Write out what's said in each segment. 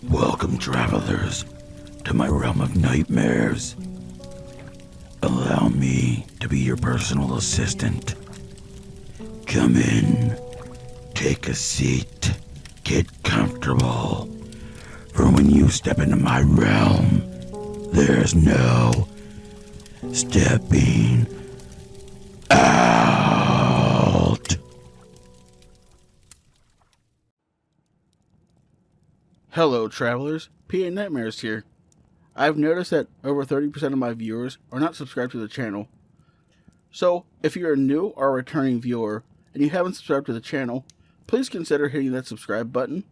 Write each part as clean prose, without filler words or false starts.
Welcome, travelers, to my realm of nightmares. Allow me to be your personal assistant. Come in, take a seat, get comfortable. For when you step into my realm, there's no stepping out. Hello, travelers. PA Nightmares here. I've noticed that over 30% of my viewers are not subscribed to the channel. So, if you're a new or a returning viewer and you haven't subscribed to the channel, please consider hitting that subscribe button.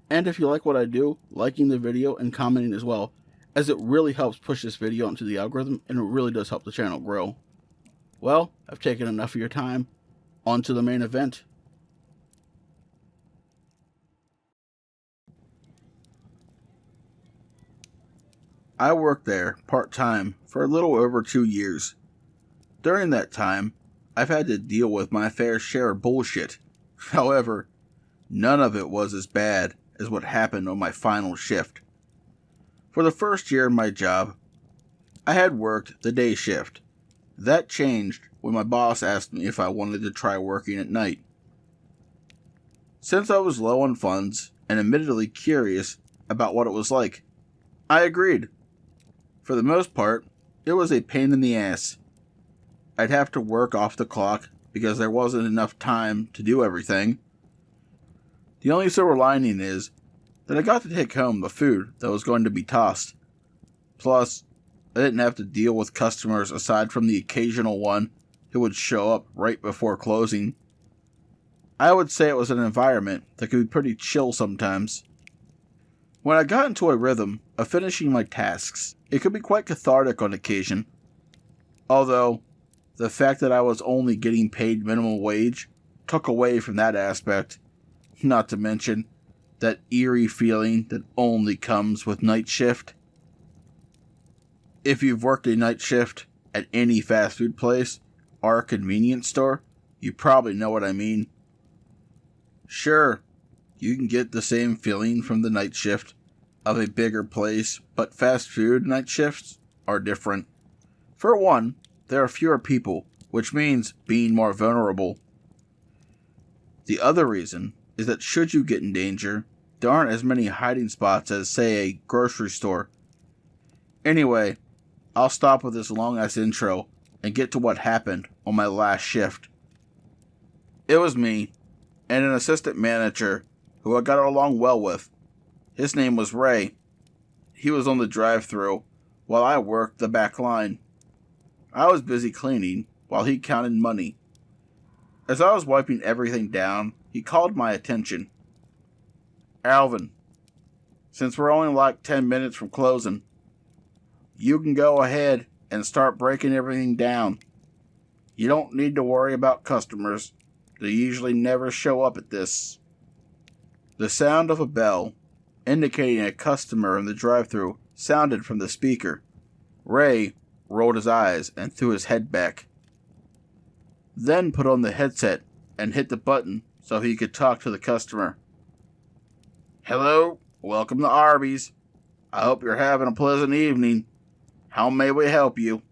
And if you like what I do, liking the video and commenting as well, as it really helps push this video into the algorithm and it really does help the channel grow. Well, I've taken enough of your time. On to the main event. I worked there part-time for a little over 2 years. During that time, I've had to deal with my fair share of bullshit. However, none of it was as bad as what happened on my final shift. For the first year of my job, I had worked the day shift. That changed when my boss asked me if I wanted to try working at night. Since I was low on funds and admittedly curious about what it was like, I agreed. For the most part, it was a pain in the ass. I'd have to work off the clock because there wasn't enough time to do everything. The only silver lining is that I got to take home the food that was going to be tossed. Plus, I didn't have to deal with customers aside from the occasional one who would show up right before closing. I would say it was an environment that could be pretty chill sometimes. When I got into a rhythm of finishing my tasks, it could be quite cathartic on occasion. Although, the fact that I was only getting paid minimum wage took away from that aspect, not to mention that eerie feeling that only comes with night shift. If you've worked a night shift at any fast food place or a convenience store, you probably know what I mean. Sure, you can get the same feeling from the night shift of a bigger place, but fast food night shifts are different. For one, there are fewer people, which means being more vulnerable. The other reason is that should you get in danger, there aren't as many hiding spots as, say, a grocery store. Anyway, I'll stop with this long-ass intro and get to what happened on my last shift. It was me and an assistant manager who I got along well with. His name was Ray. He was on the drive-thru while I worked the back line. I was busy cleaning while he counted money. As I was wiping everything down, he called my attention. "Alvin, since we're only like 10 minutes from closing, you can go ahead and start breaking everything down. You don't need to worry about customers. They usually never show up at this." The sound of a bell, indicating a customer in the drive-thru, sounded from the speaker. Ray rolled his eyes and threw his head back. Then put on the headset and hit the button so he could talk to the customer. "Hello, welcome to Arby's. I hope you're having a pleasant evening. How may we help you?"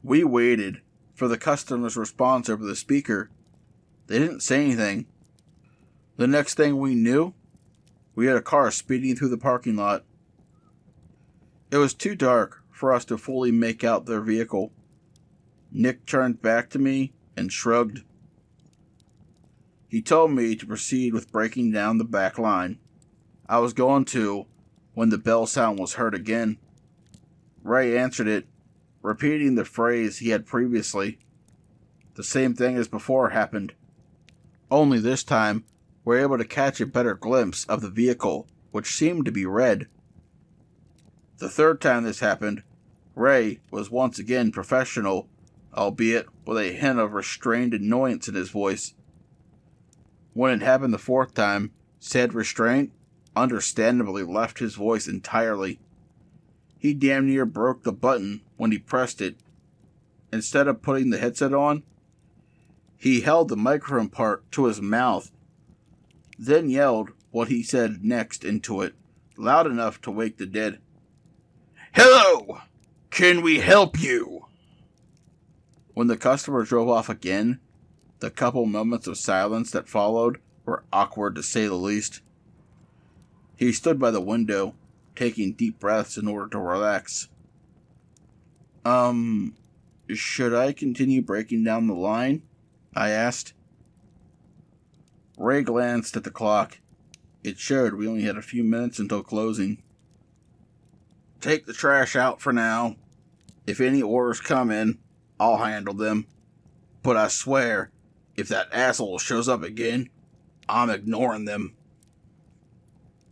We waited for the customer's response over the speaker. They didn't say anything. The next thing we knew, we had a car speeding through the parking lot. It was too dark for us to fully make out their vehicle. Nick turned back to me and shrugged. He told me to proceed with breaking down the back line. I was going to when the bell sound was heard again. Ray answered it, repeating the phrase he had previously. The same thing as before happened. Only this time, we were able to catch a better glimpse of the vehicle, which seemed to be red. The third time this happened, Ray was once again professional, albeit with a hint of restrained annoyance in his voice. When it happened the fourth time, said restraint understandably left his voice entirely. He damn near broke the button when he pressed it. Instead of putting the headset on, he held the microphone part to his mouth, then yelled what he said next into it, loud enough to wake the dead. "Hello! Can we help you?" When the customer drove off again, the couple moments of silence that followed were awkward to say the least. He stood by the window, taking deep breaths in order to relax. Should I continue breaking down the line?" I asked. Ray glanced at the clock. It showed we only had a few minutes until closing. "Take the trash out for now. If any orders come in, I'll handle them. But I swear, if that asshole shows up again, I'm ignoring them."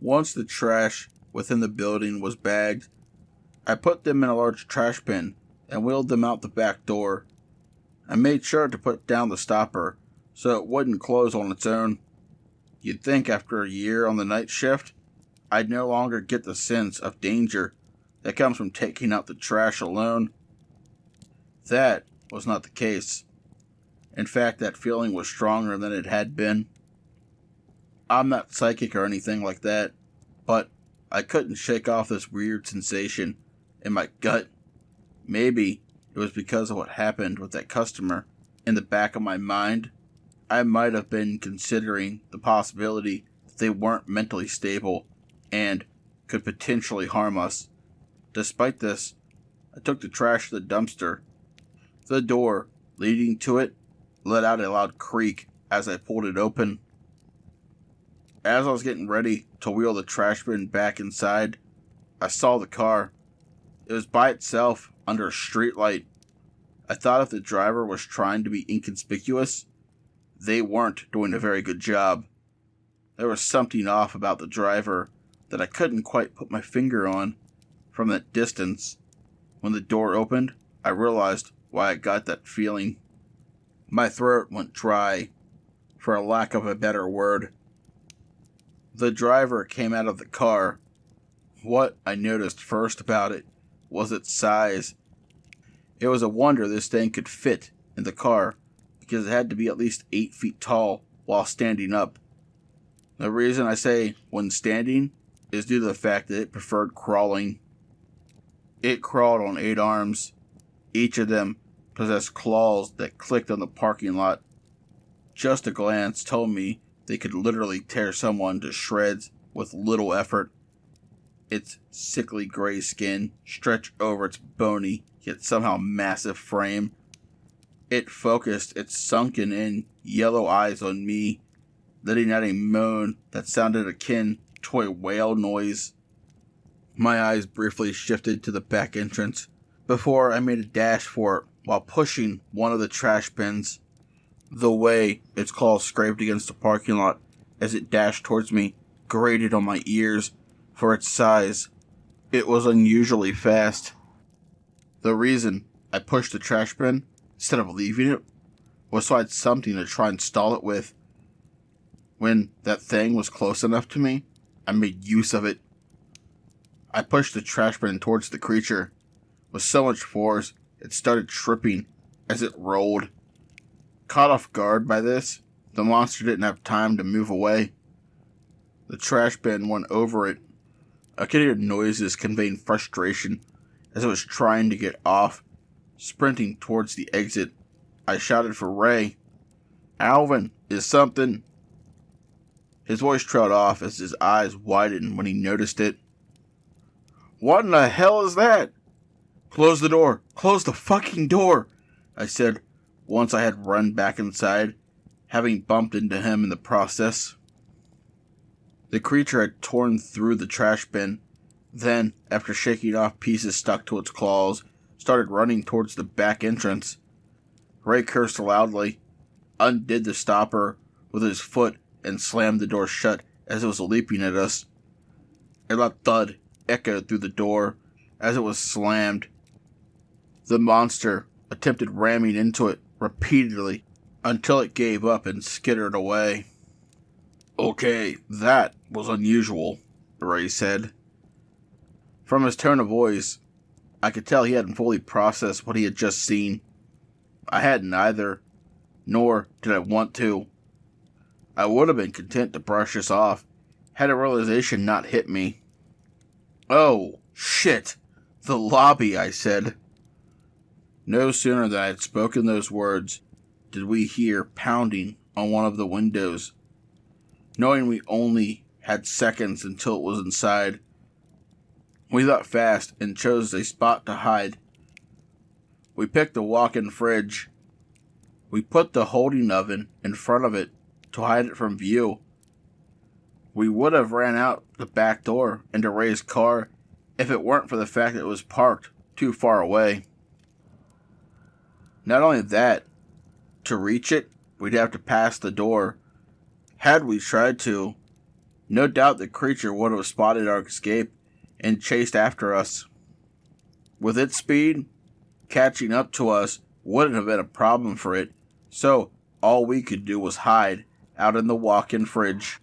Once the trash within the building was bagged, I put them in a large trash bin and wheeled them out the back door. I made sure to put down the stopper so it wouldn't close on its own. You'd think after a year on the night shift, I'd no longer get the sense of danger that comes from taking out the trash alone. That was not the case. In fact, that feeling was stronger than it had been. I'm not psychic or anything like that, but I couldn't shake off this weird sensation in my gut. Maybe it was because of what happened with that customer. In the back of my mind, I might have been considering the possibility that they weren't mentally stable and could potentially harm us. Despite this, I took the trash to the dumpster. The door leading to it let out a loud creak as I pulled it open. As I was getting ready to wheel the trash bin back inside, I saw the car. It was by itself under a street light. I thought if the driver was trying to be inconspicuous, they weren't doing a very good job. There was something off about the driver that I couldn't quite put my finger on from that distance. When the door opened, I realized why I got that feeling. My throat went dry, for a lack of a better word. The driver came out of the car. What I noticed first about it was its size. It was a wonder this thing could fit in the car, because it had to be at least 8 feet tall while standing up. The reason I say when standing is due to the fact that it preferred crawling. It crawled on 8 arms. Each of them possessed claws that clicked on the parking lot. Just a glance told me they could literally tear someone to shreds with little effort. Its sickly gray skin stretched over its bony yet somehow massive frame. It focused its sunken-in yellow eyes on me, letting out a moan that sounded akin to a whale noise. My eyes briefly shifted to the back entrance before I made a dash for it while pushing one of the trash bins. The way its claws scraped against the parking lot as it dashed towards me grated on my ears for its size. It was unusually fast. The reason I pushed the trash bin instead of leaving it was so I had something to try and stall it with. When that thing was close enough to me, I made use of it. I pushed the trash bin towards the creature. With so much force, it started tripping as it rolled. Caught off guard by this, the monster didn't have time to move away. The trash bin went over it. I could hear noises conveying frustration as it was trying to get off. Sprinting towards the exit, I shouted for Ray. "Alvin, is something..." His voice trailed off as his eyes widened when he noticed it. "What in the hell is that?" "Close the door! Close the fucking door!" I said once I had run back inside, having bumped into him in the process. The creature had torn through the trash bin. Then, after shaking off pieces stuck to its claws, started running towards the back entrance. Ray cursed loudly, undid the stopper with his foot, and slammed the door shut as it was leaping at us. A loud thud echoed through the door as it was slammed. The monster attempted ramming into it repeatedly until it gave up and skittered away. "Okay, that was unusual," Ray said. From his tone of voice, I could tell he hadn't fully processed what he had just seen. I hadn't either, nor did I want to. I would have been content to brush this off, had a realization not hit me. "Oh, shit! The lobby," I said. No sooner than I had spoken those words did we hear pounding on one of the windows. Knowing we only had seconds until it was inside, we thought fast and chose a spot to hide. We picked a walk-in fridge. We put the holding oven in front of it to hide it from view. We would have ran out the back door into Ray's car if it weren't for the fact that it was parked too far away. Not only that, to reach it, we'd have to pass the door. Had we tried to, no doubt the creature would have spotted our escape and chased after us. With its speed, catching up to us wouldn't have been a problem for it, so all we could do was hide out in the walk-in fridge.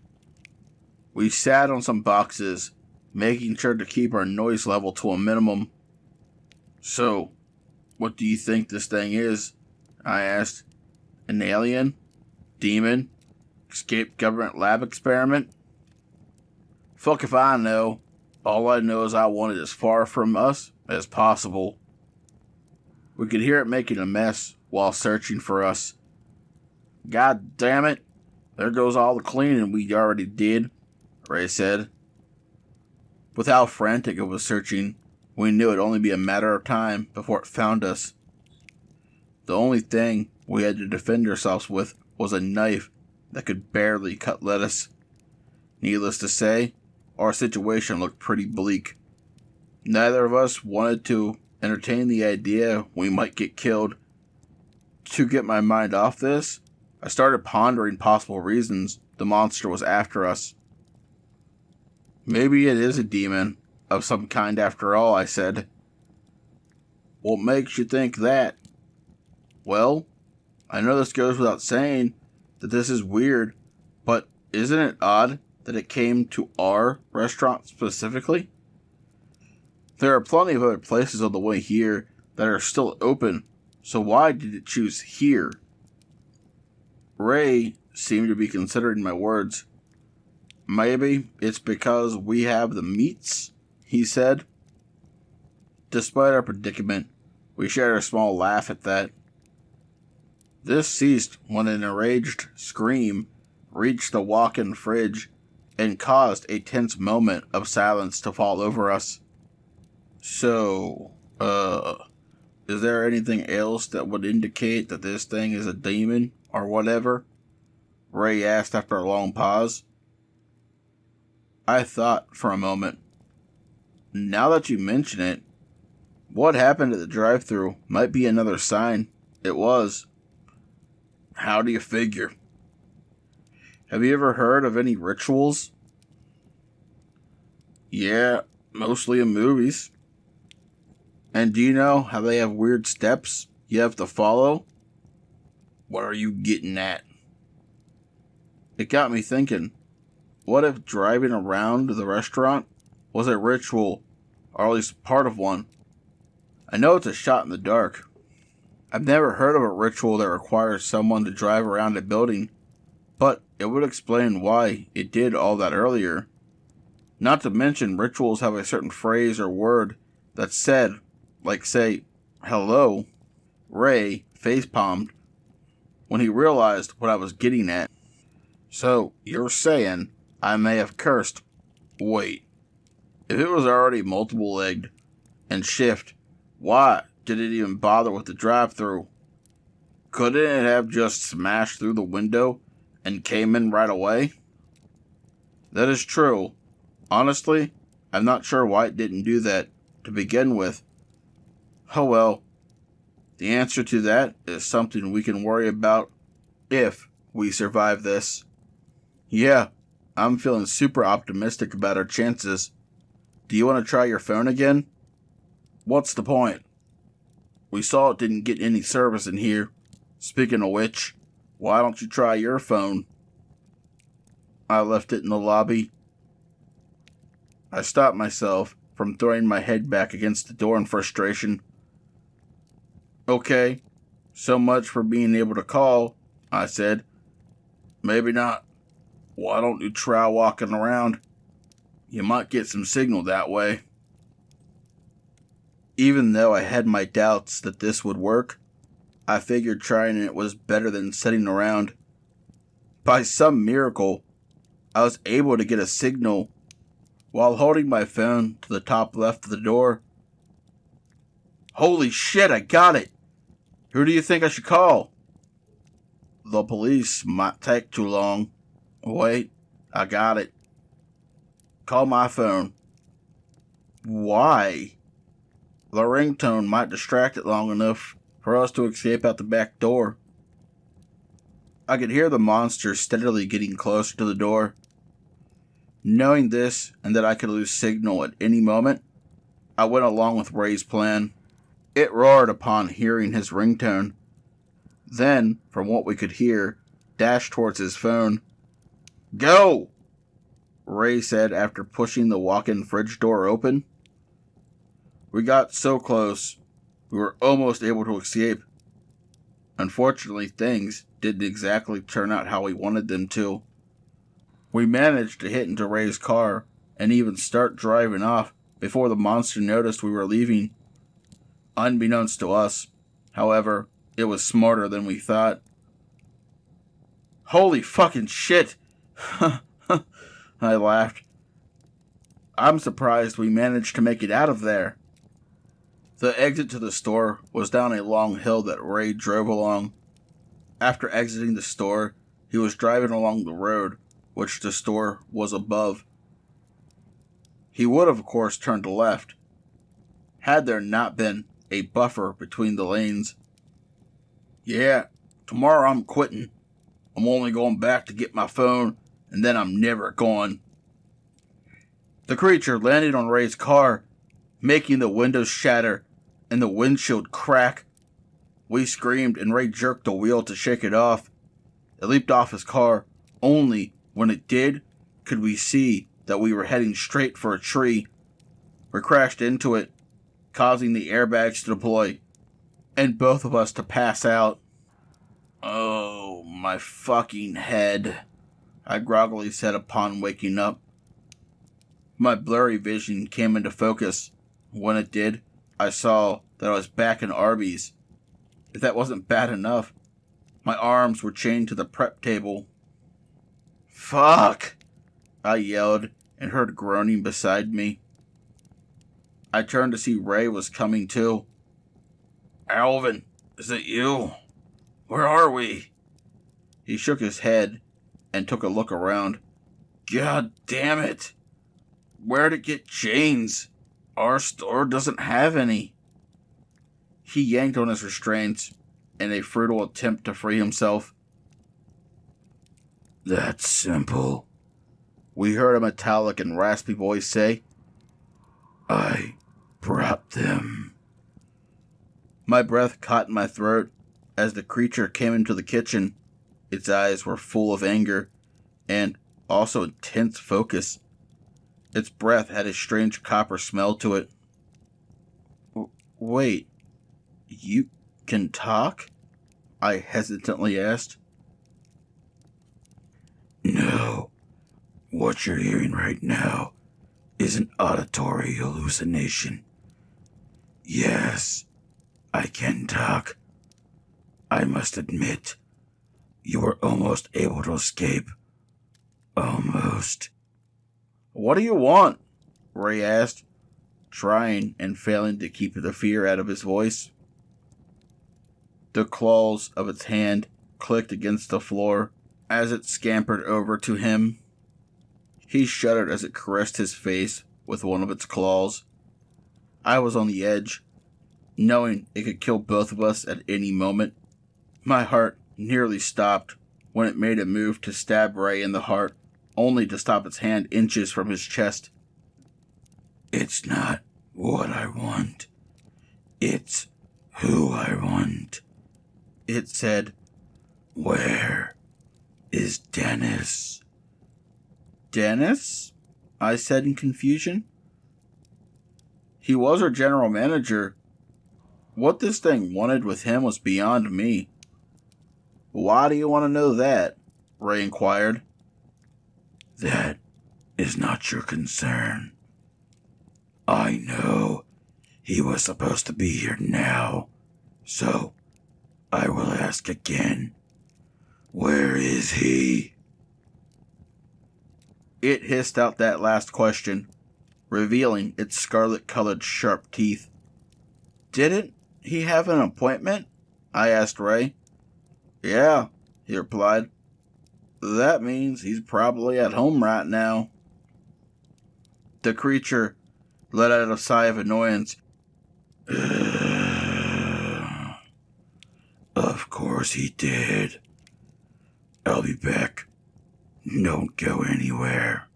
We sat on some boxes, making sure to keep our noise level to a minimum. "So, what do you think this thing is?" I asked. "An alien? Demon? Escaped government lab experiment?" "Fuck if I know. All I know is I want it as far from us as possible." We could hear it making a mess while searching for us. "God damn it, there goes all the cleaning we already did," Ray said. With how frantic it was searching, we knew it'd only be a matter of time before it found us. The only thing we had to defend ourselves with was a knife that could barely cut lettuce. Needless to say, our situation looked pretty bleak. Neither of us wanted to entertain the idea we might get killed. To get my mind off this, I started pondering possible reasons the monster was after us. "Maybe it is a demon of some kind after all," I said. "What makes you think that?" "Well, I know this goes without saying that this is weird, but isn't it odd that it came to our restaurant specifically? There are plenty of other places on the way here that are still open, so why did it choose here?" Ray seemed to be considering my words. "Maybe it's because we have the meats," he said. Despite our predicament, we shared a small laugh at that. This ceased when an enraged scream reached the walk-in fridge and caused a tense moment of silence to fall over us. "So, is there anything else that would indicate that this thing is a demon or whatever?" Ray asked after a long pause. I thought for a moment. Now that you mention it, what happened at the drive-thru might be another sign. It was. "How do you figure?" "Have you ever heard of any rituals?" "Yeah, mostly in movies." "And do you know how they have weird steps you have to follow?" "What are you getting at?" It got me thinking, what if driving around the restaurant was a ritual, or at least part of one? I know it's a shot in the dark. I've never heard of a ritual that requires someone to drive around a building, but it would explain why it did all that earlier. Not to mention, rituals have a certain phrase or word that's said, like, say, "hello." Ray facepalmed when he realized what I was getting at. "So, you're saying I may have cursed. Wait, if it was already multiple-legged and shift, why did it even bother with the drive-thru? Couldn't it have just smashed through the window and came in right away?" "That is true. Honestly, I'm not sure why it didn't do that to begin with. Oh well, the answer to that is something we can worry about if we survive this." "Yeah, I'm feeling super optimistic about our chances. Do you want to try your phone again?" "What's the point?" "We saw it didn't get any service in here. Speaking of which, why don't you try your phone?" "I left it in the lobby." I stopped myself, from throwing my head back against the door in frustration. "Okay, so much for being able to call," I said. "Maybe not. Why don't you try walking around? You might get some signal that way." Even though I had my doubts that this would work, I figured trying it was better than sitting around. By some miracle, I was able to get a signal while holding my phone to the top left of the door. "Holy shit, I got it! Who do you think I should call?" "The police might take too long." "Wait, I got it. Call my phone." "Why?" "The ringtone might distract it long enough for us to escape out the back door." I could hear the monster steadily getting closer to the door. Knowing this and that I could lose signal at any moment, I went along with Ray's plan. It roared upon hearing his ringtone. Then, from what we could hear, dashed towards his phone. "Go!" Ray said after pushing the walk-in fridge door open. We got so close, we were almost able to escape. Unfortunately, things didn't exactly turn out how we wanted them to. We managed to hit into Ray's car and even start driving off before the monster noticed we were leaving. Unbeknownst to us, however, it was smarter than we thought. "Holy fucking shit!" I laughed. "I'm surprised we managed to make it out of there." The exit to the store was down a long hill that Ray drove along. After exiting the store, he was driving along the road, which the store was above. He would have, of course, turned left, had there not been a buffer between the lanes. "Yeah, tomorrow I'm quitting. I'm only going back to get my phone, and then I'm never going." The creature landed on Ray's car, making the windows shatter and the windshield crack. We screamed, and Ray jerked the wheel to shake it off. It leaped off his car. Only when it did could we see that we were heading straight for a tree. We crashed into it, causing the airbags to deploy, and both of us to pass out. "Oh, my fucking head," I groggily said upon waking up. My blurry vision came into focus. When it did, I saw that I was back in Arby's. If that wasn't bad enough, my arms were chained to the prep table. "Fuck!" I yelled and heard groaning beside me. I turned to see Ray was coming too. "Alvin, is it you? Where are we?" He shook his head and took a look around. "God damn it! Where'd it get chains? Our store doesn't have any." He yanked on his restraints in a futile attempt to free himself. That's simple. We heard a metallic and raspy voice say. I brought them. My breath caught in my throat as the creature came into the kitchen. Its eyes were full of anger and also intense focus. Its breath had a strange copper smell to it. "Wait, you can talk?" I hesitantly asked. No. What you're hearing right now is an auditory hallucination. Yes, I can talk. I must admit, you were almost able to escape. Almost. "What do you want?" Ray asked, trying and failing to keep the fear out of his voice. The claws of its hand clicked against the floor as it scampered over to him. He shuddered as it caressed his face with one of its claws. I was on the edge, knowing it could kill both of us at any moment. My heart nearly stopped when it made a move to stab Ray in the heart, only to stop its hand inches from his chest. It's not what I want. It's who I want. It said. Where is Dennis? "Dennis?" I said in confusion. He was our general manager. What this thing wanted with him was beyond me. Why do you want to know that? Ray inquired. That is not your concern. I know he was supposed to be here now, so I will ask again. Where is he? It hissed out that last question, revealing its scarlet-colored sharp teeth. Didn't he have an appointment? I asked Ray. Yeah, he replied. That means he's probably at home right now. The creature let out a sigh of annoyance. Of course he did. I'll be back. Don't go anywhere.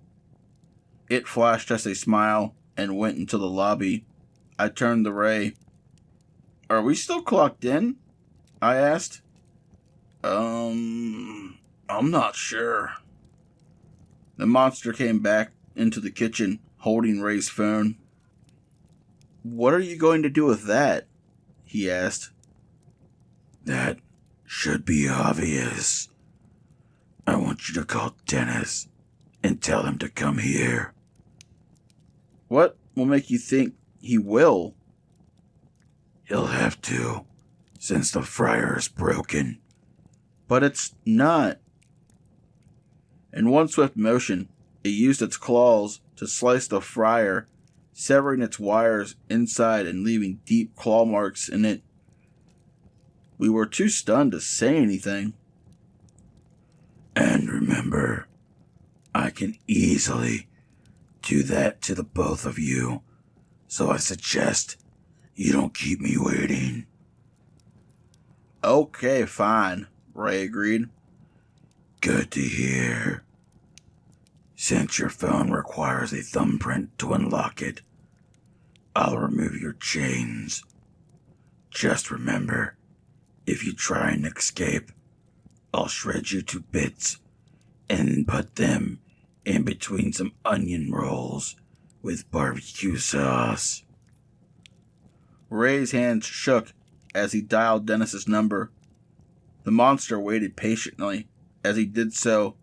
It flashed us a smile and went into the lobby. I turned to Ray. Are we still clocked in? I asked. I'm not sure. The monster came back into the kitchen, holding Ray's phone. What are you going to do with that? He asked. That should be obvious. I want you to call Dennis and tell him to come here. What will make you think he will? He'll have to, since the fryer is broken. But it's not. In one swift motion, it used its claws to slice the fryer, severing its wires inside and leaving deep claw marks in it. We were too stunned to say anything. And remember, I can easily do that to the both of you, so I suggest you don't keep me waiting. Okay, fine, Ray agreed. Good to hear. Since your phone requires a thumbprint to unlock it, I'll remove your chains. Just remember, if you try and escape, I'll shred you to bits and put them in between some onion rolls with barbecue sauce. Ray's hands shook as he dialed Dennis's number. The monster waited patiently. As he did so,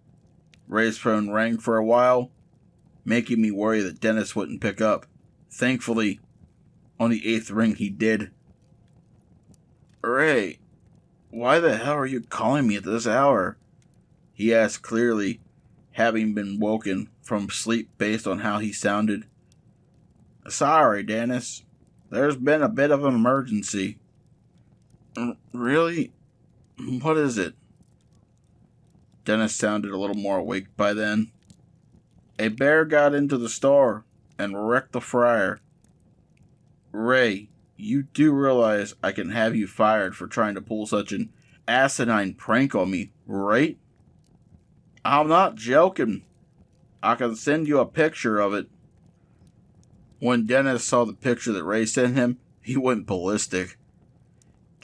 Ray's phone rang for a while, making me worry that Dennis wouldn't pick up. Thankfully, on the 8th ring he did. Ray, why the hell are you calling me at this hour? He asked clearly, having been woken from sleep based on how he sounded. Sorry, Dennis. There's been a bit of an emergency. Really? What is it? Dennis sounded a little more awake by then. A bear got into the store and wrecked the fryer. Ray, you do realize I can have you fired for trying to pull such an asinine prank on me, right? I'm not joking. I can send you a picture of it. When Dennis saw the picture that Ray sent him, he went ballistic.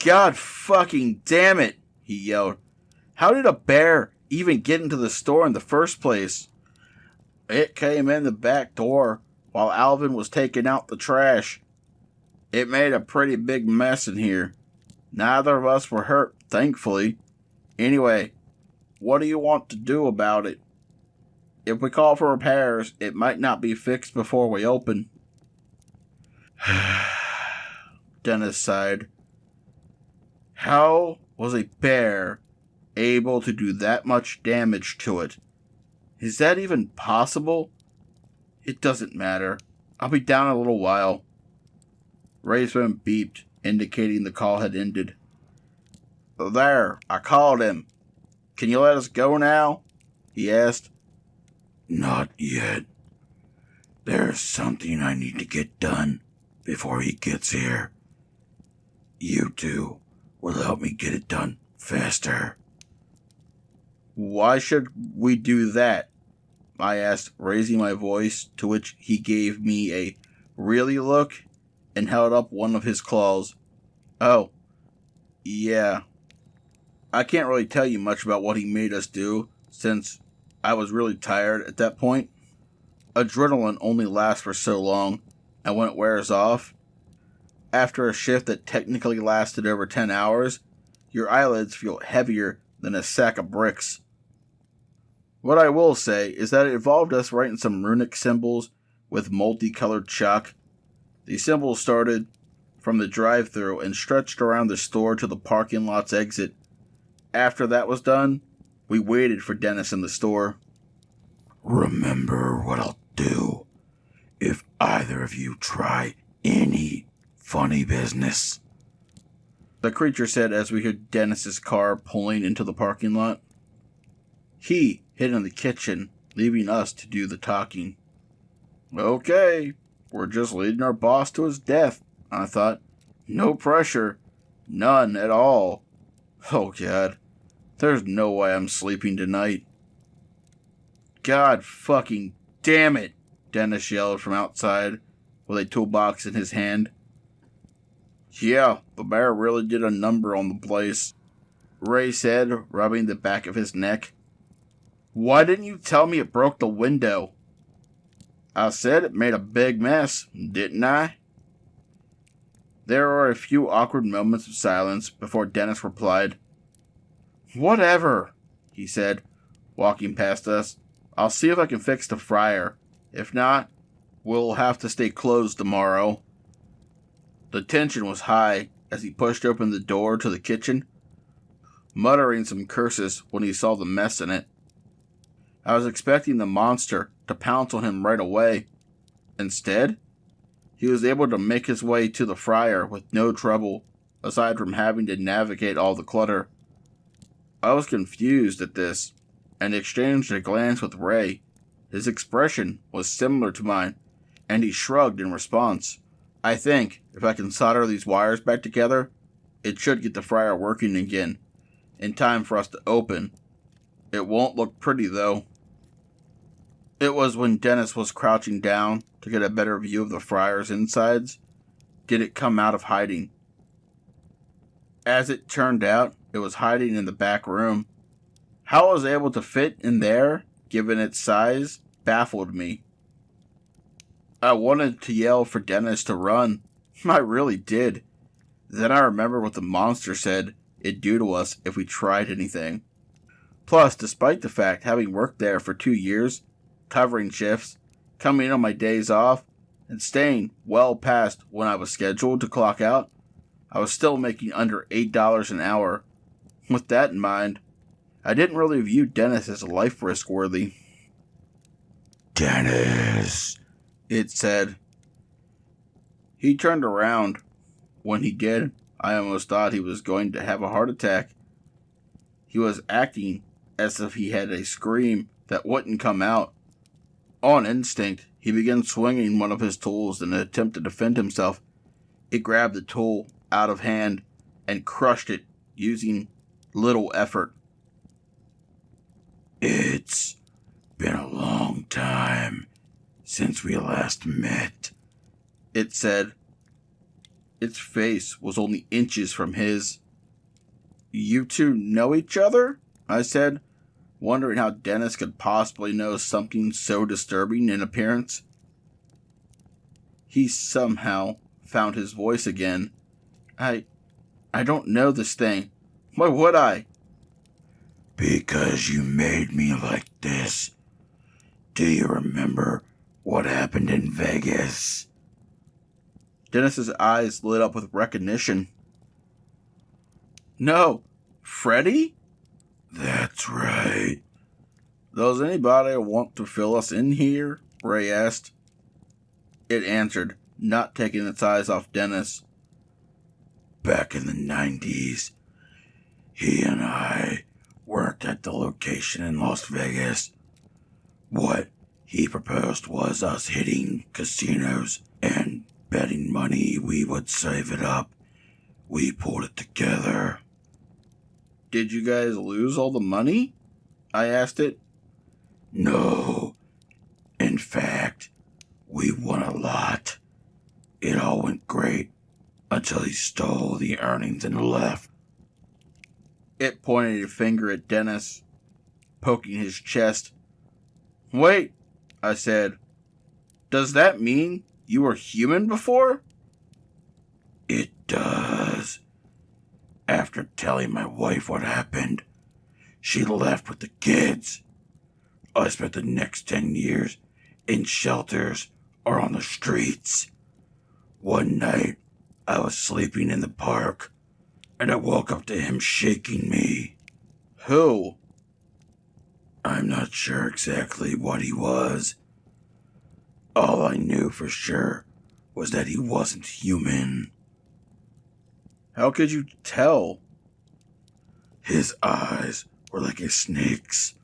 God fucking damn it, he yelled. How did a bear even get into the store in the first place? It came in the back door while Alvin was taking out the trash. It made a pretty big mess in here. Neither of us were hurt, thankfully. Anyway, what do you want to do about it? If we call for repairs, it might not be fixed before we open. Dennis sighed. How was a bear able to do that much damage to it? Is that even possible? It doesn't matter. I'll be down in a little while. Ray's phone beeped, indicating the call had ended. There, I called him. Can you let us go now? He asked. Not yet. There's something I need to get done before he gets here. You two will help me get it done faster. Why should we do that? I asked, raising my voice, to which he gave me a really look and held up one of his claws. Oh, yeah. I can't really tell you much about what he made us do, since I was really tired at that point. Adrenaline only lasts for so long, and when it wears off, after a shift that technically lasted over 10 hours, your eyelids feel heavier than a sack of bricks. What I will say is that it involved us writing some runic symbols with multicolored chalk. These symbols started from the drive-thru and stretched around the store to the parking lot's exit. After that was done, we waited for Dennis in the store. Remember what I'll do if either of you try any funny business, the creature said as we heard Dennis's car pulling into the parking lot. He hid in the kitchen, leaving us to do the talking. Okay, we're just leading our boss to his death, I thought. No pressure. None at all. Oh God, there's no way I'm sleeping tonight. God fucking damn it, Dennis yelled from outside with a toolbox in his hand. Yeah, the bear really did a number on the place, Ray said, rubbing the back of his neck. Why didn't you tell me it broke the window? I said it made a big mess, didn't I? There were a few awkward moments of silence before Dennis replied. Whatever, he said, walking past us. I'll see if I can fix the fryer. If not, we'll have to stay closed tomorrow. The tension was high as he pushed open the door to the kitchen, muttering some curses when he saw the mess in it. I was expecting the monster to pounce on him right away. Instead, he was able to make his way to the fryer with no trouble, aside from having to navigate all the clutter. I was confused at this, and exchanged a glance with Ray. His expression was similar to mine, and he shrugged in response. I think if I can solder these wires back together, it should get the fryer working again, in time for us to open. It won't look pretty, though. It was when Dennis was crouching down to get a better view of the fryer's insides did it come out of hiding. As it turned out, it was hiding in the back room. How it was able to fit in there, given its size, baffled me. I wanted to yell for Dennis to run. I really did. Then I remembered what the monster said it'd do to us if we tried anything. Plus, despite the fact having worked there for 2 years, covering shifts, coming on my days off, and staying well past when I was scheduled to clock out, I was still making under $8 an hour. With that in mind, I didn't really view Dennis as life risk worthy. Dennis, it said. He turned around. When he did, I almost thought he was going to have a heart attack. He was acting as if he had a scream that wouldn't come out. On instinct, he began swinging one of his tools in an attempt to defend himself. It grabbed the tool out of hand and crushed it using little effort. It's been a long time since we last met, it said. Its face was only inches from his. You two know each other? I said, wondering how Dennis could possibly know something so disturbing in appearance. He somehow found his voice again. I don't know this thing. Why would I? Because you made me like this. Do you remember what happened in Vegas? Dennis's eyes lit up with recognition. No, Freddy? That's right. Does anybody want to fill us in here? Ray asked. It answered, not taking its eyes off Dennis. Back in the 90s, he and I worked at the location in Las Vegas. What he proposed was us hitting casinos and betting money we would save it up. We pulled it together. Did you guys lose all the money? I asked it. No. In fact, we won a lot. It all went great until he stole the earnings and left. It pointed a finger at Dennis, poking his chest. Wait, I said. Does that mean You were human before? It does. After telling my wife what happened, she left with the kids. I spent the next 10 years in shelters or on the streets. One night, I was sleeping in the park, and I woke up to him shaking me. Who? I'm not sure exactly what he was. All I knew for sure was that he wasn't human. How could you tell? His eyes were like a snake's.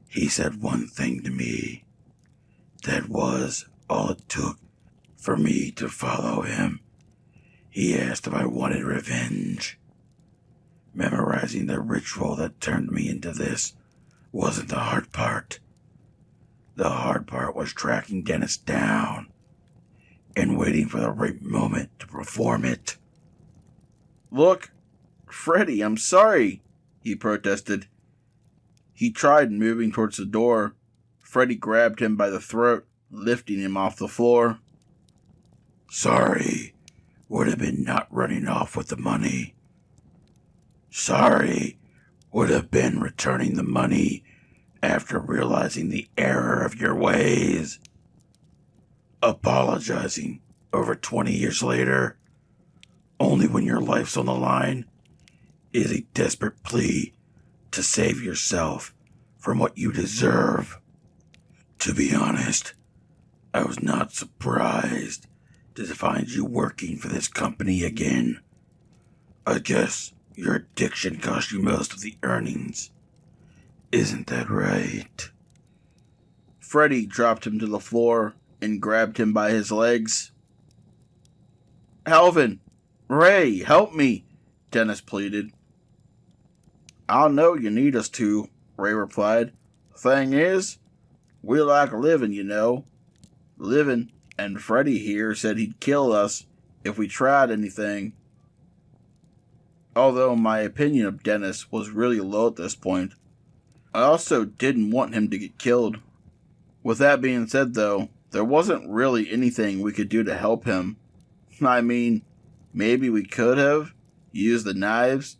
He said one thing to me. That was all it took for me to follow him. He asked if I wanted revenge. Memorizing the ritual that turned me into this wasn't the hard part. The hard part was tracking Dennis down and waiting for the right moment to perform it. Look, Freddy, I'm sorry, he protested. He tried moving towards the door. Freddy grabbed him by the throat, lifting him off the floor. Sorry would have been not running off with the money. Sorry would have been returning the money after realizing the error of your ways. Apologizing over 20 years later, only when your life's on the line, is a desperate plea to save yourself from what you deserve. To be honest, I was not surprised to find you working for this company again. I guess your addiction cost you most of the earnings. Isn't that right? Freddy dropped him to the floor and grabbed him by his legs. Alvin! Ray, help me! Dennis pleaded. I know you need us to, Ray replied. Thing is, we like living, you know. Living, and Freddy here said he'd kill us if we tried anything. Although my opinion of Dennis was really low at this point, I also didn't want him to get killed. With that being said, though, there wasn't really anything we could do to help him. I mean, maybe we could have used the knives.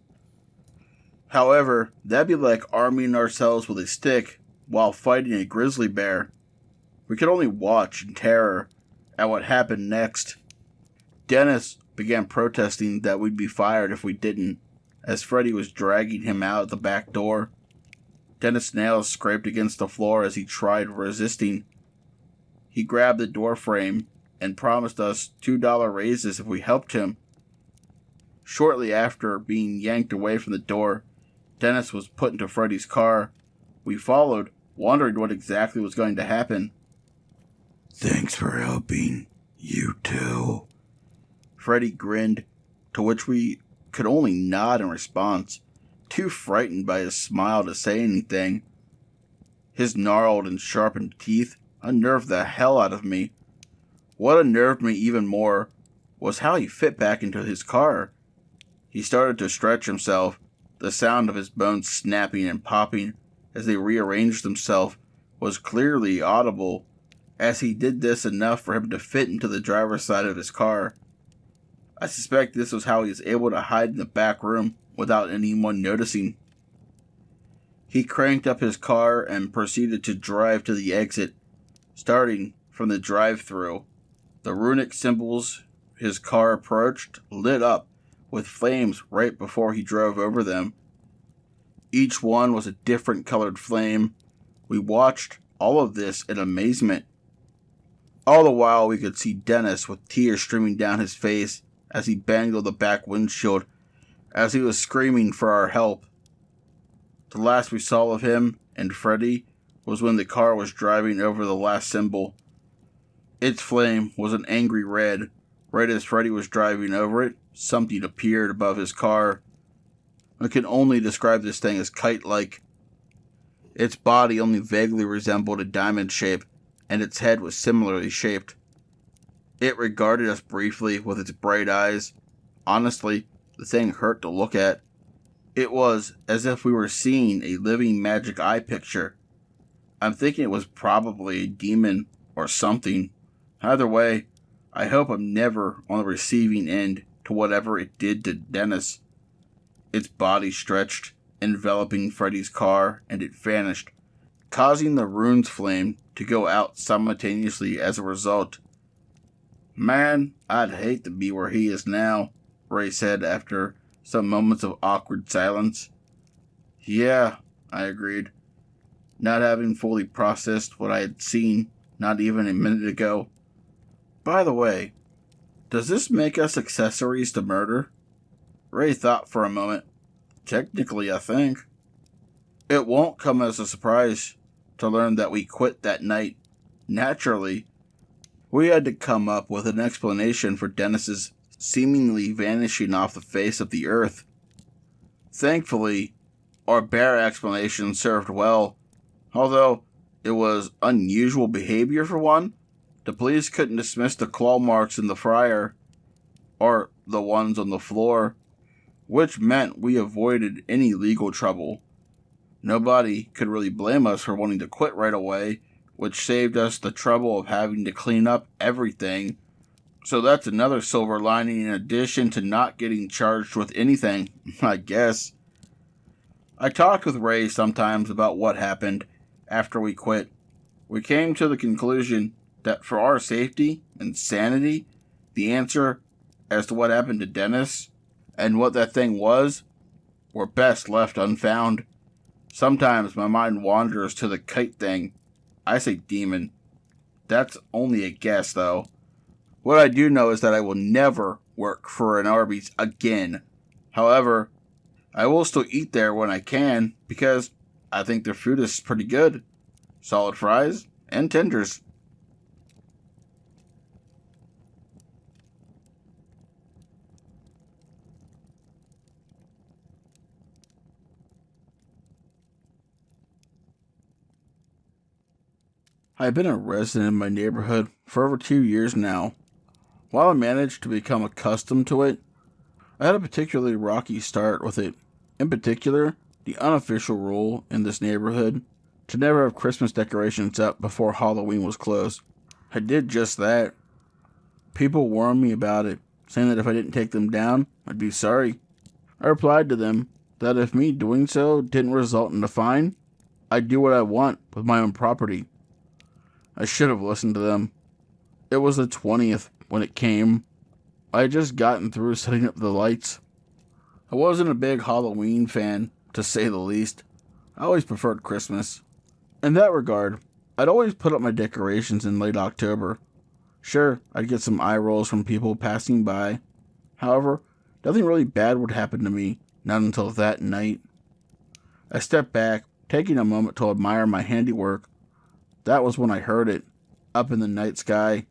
However, that'd be like arming ourselves with a stick while fighting a grizzly bear. We could only watch in terror at what happened next. Dennis began protesting that we'd be fired if we didn't, as Freddy was dragging him out the back door. Dennis' nails scraped against the floor as he tried resisting. He grabbed the door frame and promised us $2 raises if we helped him. Shortly after being yanked away from the door, Dennis was put into Freddy's car. We followed, wondering what exactly was going to happen. Thanks for helping, you two. Freddy grinned, to which we could only nod in response, too frightened by his smile to say anything. His gnarled and sharpened teeth unnerved the hell out of me. What unnerved me even more was how he fit back into his car. He started to stretch himself, the sound of his bones snapping and popping as they rearranged themselves was clearly audible, as he did this enough for him to fit into the driver's side of his car. I suspect this was how he was able to hide in the back room without anyone noticing. He cranked up his car and proceeded to drive to the exit, starting from the drive-thru. The runic symbols his car approached lit up with flames right before he drove over them. Each one was a different colored flame. We watched all of this in amazement. All the while we could see Dennis with tears streaming down his face as he banged on the back windshield as he was screaming for our help. The last we saw of him and Freddy was when the car was driving over the last symbol. Its flame was an angry red. Right as Freddy was driving over it, something appeared above his car. I can only describe this thing as kite-like. Its body only vaguely resembled a diamond shape, and its head was similarly shaped. It regarded us briefly with its bright eyes. Honestly, the thing hurt to look at. It was as if we were seeing a living magic eye picture. I'm thinking it was probably a demon or something. Either way, I hope I'm never on the receiving end to whatever it did to Dennis. Its body stretched, enveloping Freddy's car, and it vanished, causing the rune's flame to go out simultaneously as a result. Man, I'd hate to be where he is now, Ray said after some moments of awkward silence. Yeah, I agreed, not having fully processed what I had seen not even a minute ago. By the way, does this make us accessories to murder? Ray thought for a moment. Technically, I think. It won't come as a surprise to learn that we quit that night. Naturally, we had to come up with an explanation for Dennis's seemingly vanishing off the face of the earth. Thankfully, our bare explanation served well. Although it was unusual behavior for one, the police couldn't dismiss the claw marks in the fryer, or the ones on the floor, which meant we avoided any legal trouble. Nobody could really blame us for wanting to quit right away, which saved us the trouble of having to clean up everything. So that's another silver lining in addition to not getting charged with anything, I guess. I talked with Ray sometimes about what happened after we quit. We came to the conclusion that for our safety and sanity, the answer as to what happened to Dennis and what that thing was were best left unfound. Sometimes my mind wanders to the kite thing. I say demon. That's only a guess, though. What I do know is that I will never work for an Arby's again. However, I will still eat there when I can because I think their food is pretty good. Solid fries and tenders. I've been a resident in my neighborhood for over 2 years now. While I managed to become accustomed to it, I had a particularly rocky start with it. In particular, the unofficial rule in this neighborhood to never have Christmas decorations up before Halloween was closed. I did just that. People warned me about it, saying that if I didn't take them down, I'd be sorry. I replied to them that if me doing so didn't result in a fine, I'd do what I want with my own property. I should have listened to them. It was the 20th when it came. I had just gotten through setting up the lights. I wasn't a big Halloween fan, to say the least. I always preferred Christmas. In that regard, I'd always put up my decorations in late October. Sure, I'd get some eye rolls from people passing by. However, nothing really bad would happen to me, not until that night. I stepped back, taking a moment to admire my handiwork. That was when I heard it, up in the night sky.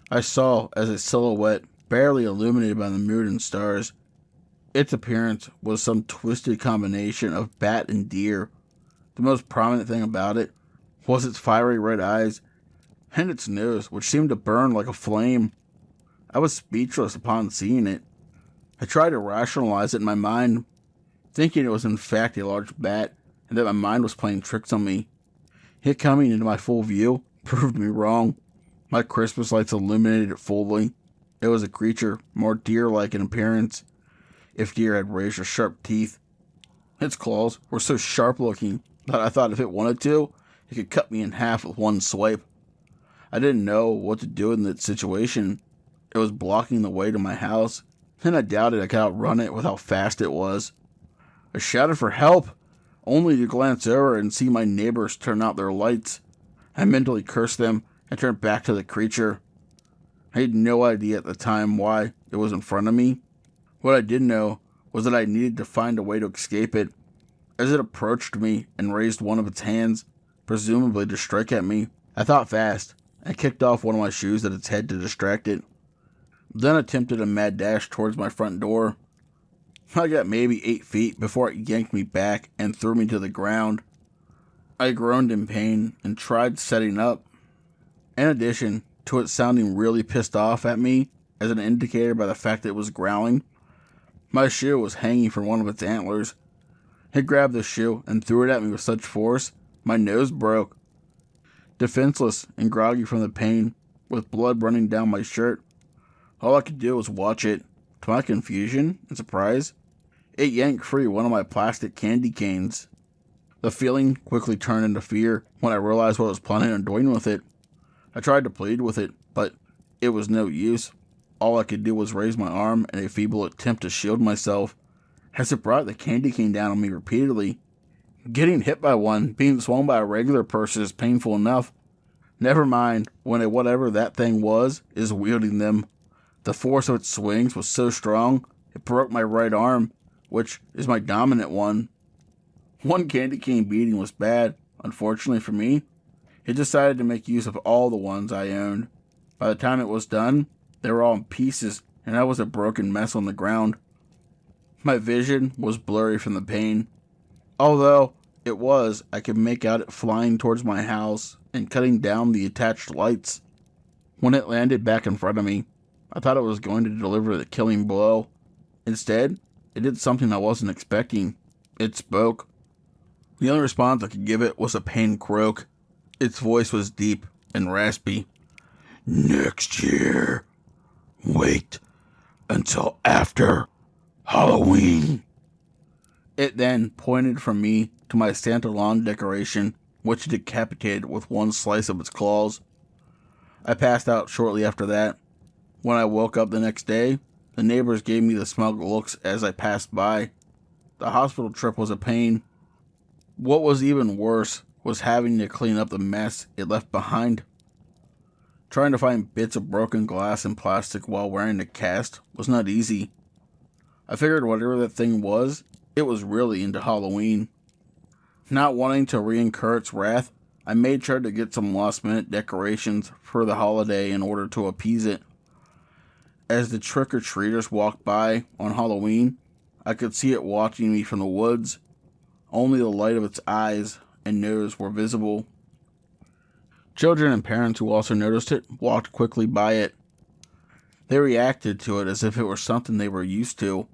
I saw as a silhouette barely illuminated by the moon and stars. Its appearance was some twisted combination of bat and deer. The most prominent thing about it was its fiery red eyes and its nose, which seemed to burn like a flame. I was speechless upon seeing it. I tried to rationalize it in my mind, thinking it was in fact a large bat and that my mind was playing tricks on me. It coming into my full view proved me wrong. My Christmas lights illuminated it fully. It was a creature more deer-like in appearance, if deer had razor-sharp teeth. Its claws were so sharp-looking that I thought if it wanted to, it could cut me in half with one swipe. I didn't know what to do in that situation. It was blocking the way to my house, and I doubted I could outrun it with how fast it was. I shouted for help, only to glance over and see my neighbors turn out their lights. I mentally cursed them and turned back to the creature. I had no idea at the time why it was in front of me. What I did know was that I needed to find a way to escape it. As it approached me and raised one of its hands, presumably to strike at me, I thought fast and kicked off one of my shoes at its head to distract it. Then attempted a mad dash towards my front door. I got maybe 8 feet before it yanked me back and threw me to the ground. I groaned in pain and tried setting up. In addition to it sounding really pissed off at me, as an indicator by the fact that it was growling, my shoe was hanging from one of its antlers. It grabbed the shoe and threw it at me with such force, my nose broke. Defenseless and groggy from the pain, with blood running down my shirt, All I could do was watch it. To my confusion and surprise, it yanked free one of my plastic candy canes. The feeling quickly turned into fear when I realized what I was planning on doing with it. I tried to plead with it, but it was no use. All I could do was raise my arm in a feeble attempt to shield myself, as it brought the candy cane down on me repeatedly. Getting hit by one, being swung by a regular person is painful enough. Never mind when whatever that thing was is wielding them. The force of its swings was so strong, it broke my right arm, which is my dominant one. One candy cane beating was bad. Unfortunately for me, it decided to make use of all the ones I owned. By the time it was done, they were all in pieces, and I was a broken mess on the ground. My vision was blurry from the pain. Although I could make out it flying towards my house and cutting down the attached lights. When it landed back in front of me, I thought it was going to deliver the killing blow. Instead, it did something I wasn't expecting. It spoke. The only response I could give it was a pained croak. Its voice was deep and raspy. Next year. Wait until after Halloween. It then pointed from me to my Santa lawn decoration, which it decapitated with one slice of its claws. I passed out shortly after that. When I woke up the next day, the neighbors gave me the smug looks as I passed by. The hospital trip was a pain. What was even worse was having to clean up the mess it left behind. Trying to find bits of broken glass and plastic while wearing a cast was not easy. I figured whatever that thing was, it was really into Halloween. Not wanting to re-incur its wrath, I made sure to get some last-minute decorations for the holiday in order to appease it. As the trick-or-treaters walked by on Halloween, I could see it watching me from the woods. Only the light of its eyes and nose were visible. Children and parents who also noticed it walked quickly by it. They reacted to it as if it were something they were used to.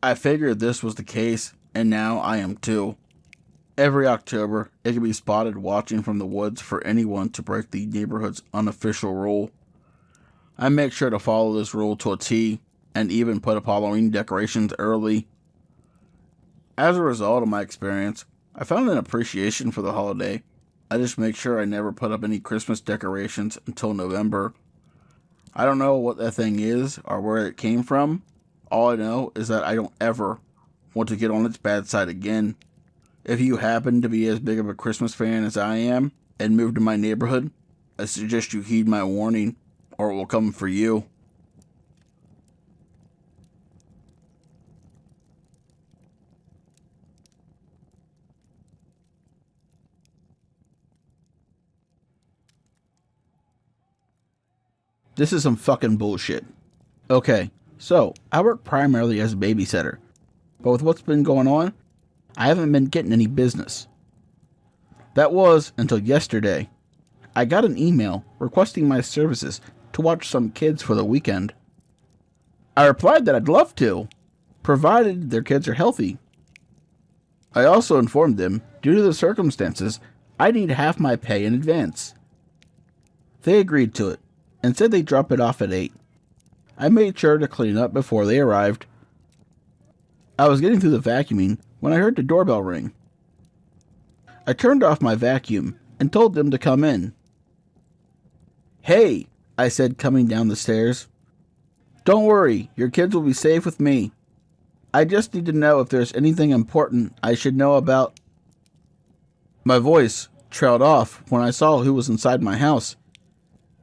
I figured this was the case, and now I am too. Every October, it can be spotted watching from the woods for anyone to break the neighborhood's unofficial rule. I make sure to follow this rule to a T, and even put up Halloween decorations early. As a result of my experience, I found an appreciation for the holiday. I just make sure I never put up any Christmas decorations until November. I don't know what that thing is or where it came from. All I know is that I don't ever want to get on its bad side again. If you happen to be as big of a Christmas fan as I am and move to my neighborhood, I suggest you heed my warning, or it will come for you. This is some fucking bullshit. Okay, so I work primarily as a babysitter, but with what's been going on, I haven't been getting any business. That was until yesterday. I got an email requesting my services to watch some kids for the weekend. I replied that I'd love to, provided their kids are healthy. I also informed them, due to the circumstances, I need half my pay in advance. They agreed to it, and said they'd drop it off at 8. I made sure to clean up before they arrived. I was getting through the vacuuming when I heard the doorbell ring. I turned off my vacuum and told them to come in. "Hey," I said, coming down the stairs. "Don't worry, your kids will be safe with me. I just need to know if there's anything important I should know about." My voice trailed off when I saw who was inside my house.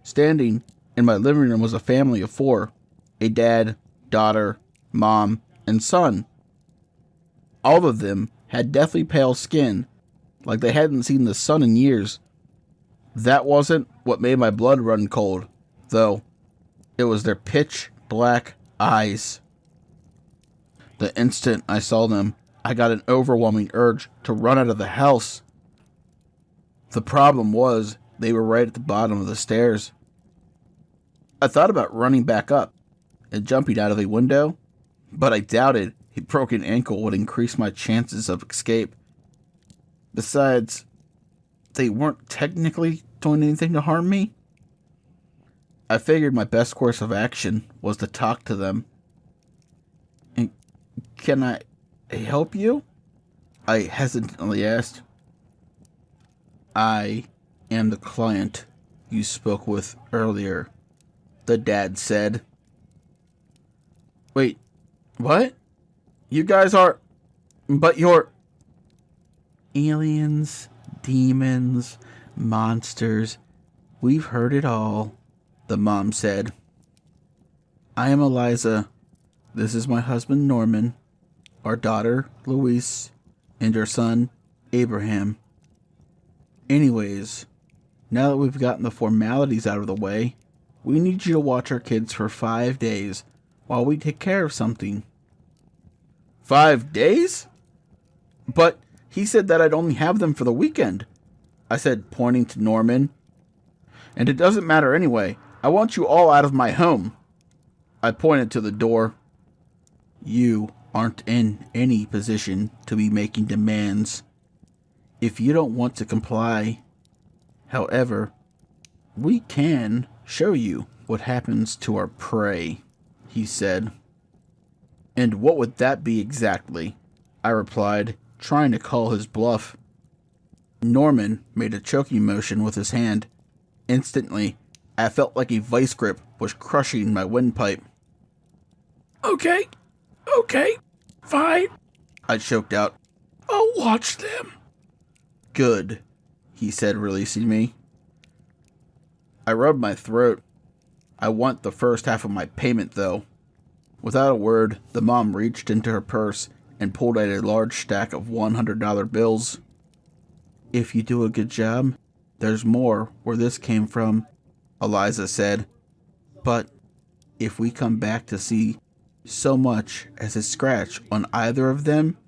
Standing in my living room was a family of 4, a dad, daughter, mom, and son. All of them had deathly pale skin, like they hadn't seen the sun in years. That wasn't what made my blood run cold, though. It was their pitch black eyes. The instant I saw them, I got an overwhelming urge to run out of the house. The problem was, they were right at the bottom of the stairs. I thought about running back up and jumping out of the window, but I doubted a broken ankle would increase my chances of escape. Besides, they weren't technically doing anything to harm me. I figured my best course of action was to talk to them. And can I help you? I hesitantly asked. I am the client you spoke with earlier, the dad said. Wait, what? You guys are... But you're... Aliens, demons, monsters. We've heard it all, the mom said. I am Eliza. This is my husband, Norman, our daughter, Louise, and our son, Abraham. Anyways, now that we've gotten the formalities out of the way, we need you to watch our kids for 5 days while we take care of something. 5 days? But he said that I'd only have them for the weekend, I said, pointing to Norman. And it doesn't matter anyway. I want you all out of my home. I pointed to the door. You aren't in any position to be making demands if you don't want to comply. However, we can show you what happens to our prey, he said. And what would that be exactly? I replied, trying to call his bluff. Norman made a choking motion with his hand. Instantly, I felt like a vice grip was crushing my windpipe. Okay, fine, I choked out. I'll watch them. Good, he said, releasing me. I rubbed my throat. I want the first half of my payment, though. Without a word, the mom reached into her purse and pulled out a large stack of $100 bills. If you do a good job, there's more where this came from, Eliza said. But if we come back to see so much as a scratch on either of them,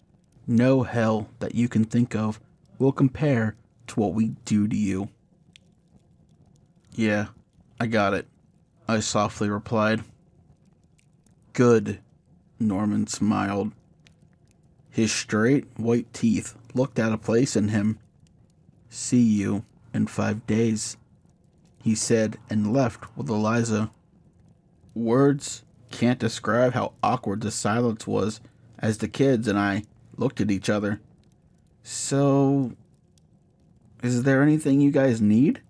no hell that you can think of will compare to what we do to you. Yeah, I got it, I softly replied. Good, Norman smiled. His straight, white teeth looked out of place in him. See you in 5 days, he said, and left with Eliza. Words can't describe how awkward the silence was as the kids and I looked at each other. So, is there anything you guys need?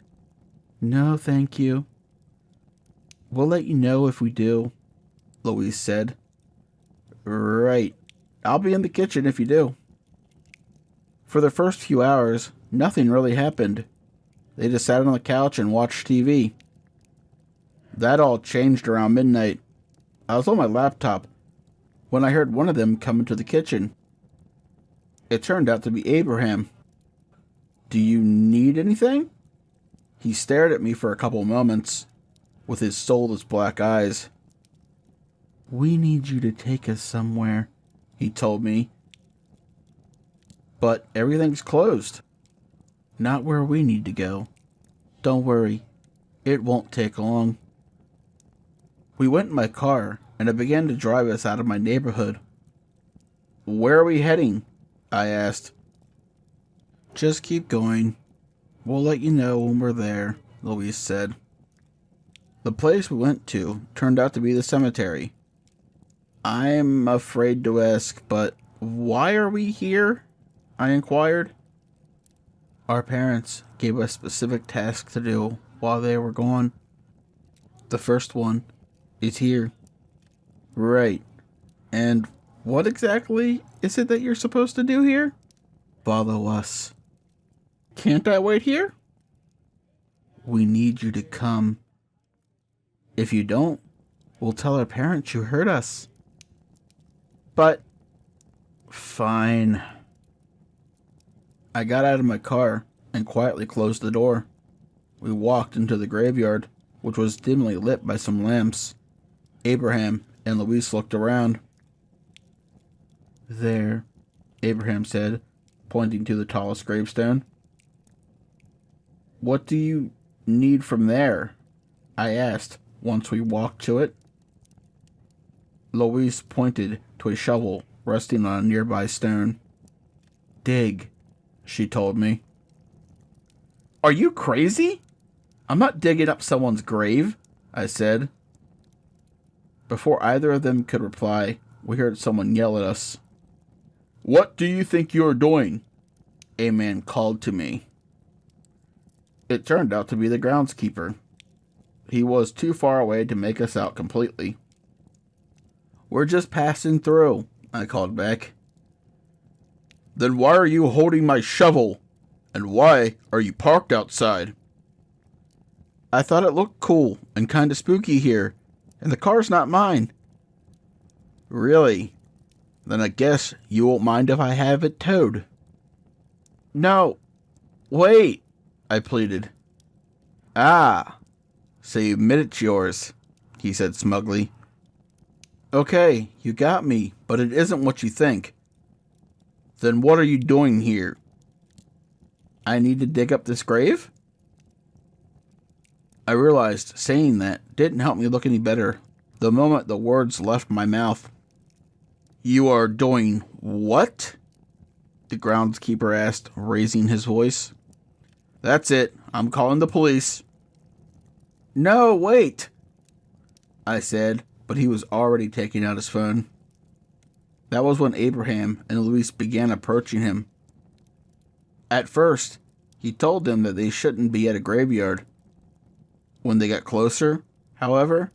No, thank you. We'll let you know if we do, Louise said. Right. I'll be in the kitchen if you do. For the first few hours, nothing really happened. They just sat on the couch and watched TV. That all changed around midnight. I was on my laptop when I heard one of them come into the kitchen. It turned out to be Abraham. Do you need anything? He stared at me for a couple moments with his soulless black eyes. We need you to take us somewhere, he told me. But everything's closed. Not where we need to go. Don't worry, it won't take long. We went in my car, and it began to drive us out of my neighborhood. Where are we heading? I asked. Just keep going. We'll let you know when we're there, Louise said. The place we went to turned out to be the cemetery. I'm afraid to ask, but why are we here? I inquired. Our parents gave us specific tasks to do while they were gone. The first one is here. Right. And what exactly is it that you're supposed to do here? Follow us. Can't I wait here? We need you to come. If you don't, we'll tell our parents you hurt us. But... Fine. I got out of my car and quietly closed the door. We walked into the graveyard, which was dimly lit by some lamps. Abraham and Louise looked around. There, Abraham said, pointing to the tallest gravestone. What do you need from there? I asked once we walked to it. Louise pointed to a shovel resting on a nearby stone. Dig, she told me. Are you crazy? I'm not digging up someone's grave, I said. Before either of them could reply, we heard someone yell at us. "What do you think you're doing?" a man called to me. It turned out to be the groundskeeper. He was too far away to make us out completely. "We're just passing through," I called back. "Then why are you holding my shovel? And why are you parked outside?" "I thought it looked cool and kind of spooky here, and the car's not mine." "Really? Then I guess you won't mind if I have it towed." "No, wait," I pleaded. "Ah, so you admit it's yours," he said smugly. "Okay, you got me, but it isn't what you think." "Then what are you doing here?" "I need to dig up this grave?" I realized saying that didn't help me look any better the moment the words left my mouth. "You are doing what?" the groundskeeper asked, raising his voice. "That's it. I'm calling the police." "No, wait," I said, but he was already taking out his phone. That was when Abraham and Luis began approaching him. At first, he told them that they shouldn't be at a graveyard. When they got closer, however,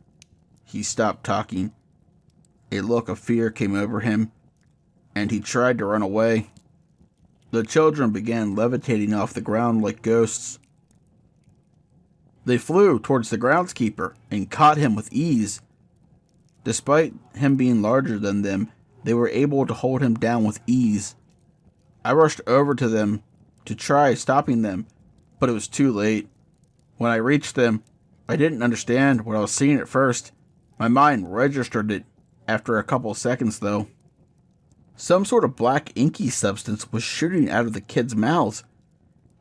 he stopped talking. A look of fear came over him, and he tried to run away. The children began levitating off the ground like ghosts. They flew towards the groundskeeper and caught him with ease. Despite him being larger than them, they were able to hold him down with ease. I rushed over to them to try stopping them, but it was too late. When I reached them, I didn't understand what I was seeing at first. My mind registered it after a couple seconds, though. Some sort of black inky substance was shooting out of the kids' mouths.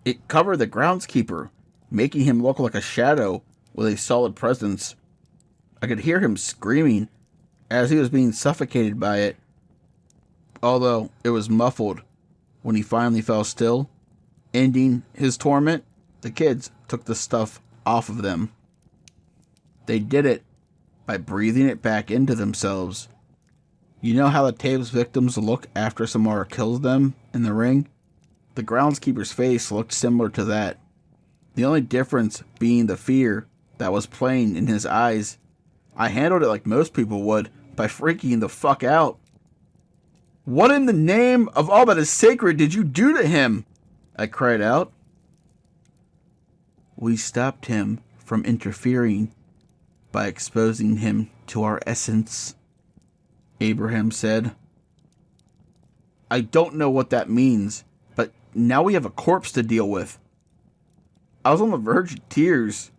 It covered the groundskeeper, making him look like a shadow with a solid presence. I could hear him screaming as he was being suffocated by it, although it was muffled. When he finally fell still, ending his torment, the kids took the stuff off of them. They did it by breathing it back into themselves. You know how the Taves victims look after Samara kills them in the ring? The groundskeeper's face looked similar to that. The only difference being the fear that was playing in his eyes. I handled it like most people would, by freaking the fuck out. "What in the name of all that is sacred did you do to him?" I cried out. "We stopped him from interfering by exposing him to our essence," Abraham said. "I don't know what that means, but now we have a corpse to deal with." I was on the verge of tears.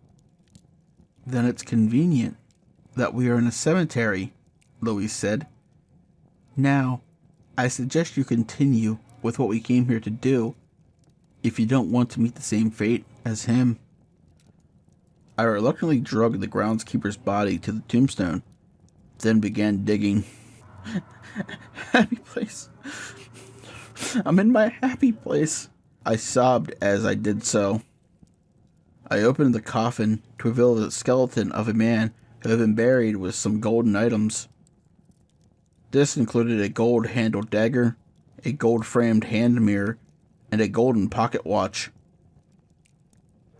"Then it's convenient that we are in a cemetery," Louise said. "Now, I suggest you continue with what we came here to do, if you don't want to meet the same fate as him." I reluctantly dragged the groundskeeper's body to the tombstone, then began digging. "Happy place. I'm in my happy place," I sobbed as I did so. I opened the coffin to reveal the skeleton of a man who had been buried with some golden items. This included a gold-handled dagger, a gold-framed hand mirror, and a golden pocket watch.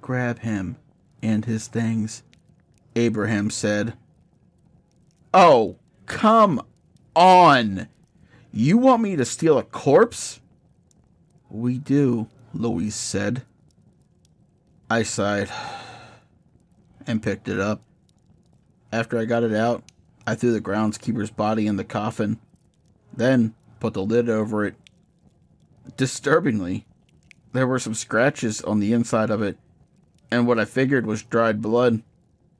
"Grab him and his things," Abraham said. "Oh, come on! You want me to steal a corpse?" "We do," Louise said. I sighed and picked it up. After I got it out, I threw the groundskeeper's body in the coffin, then put the lid over it. Disturbingly, there were some scratches on the inside of it, and what I figured was dried blood.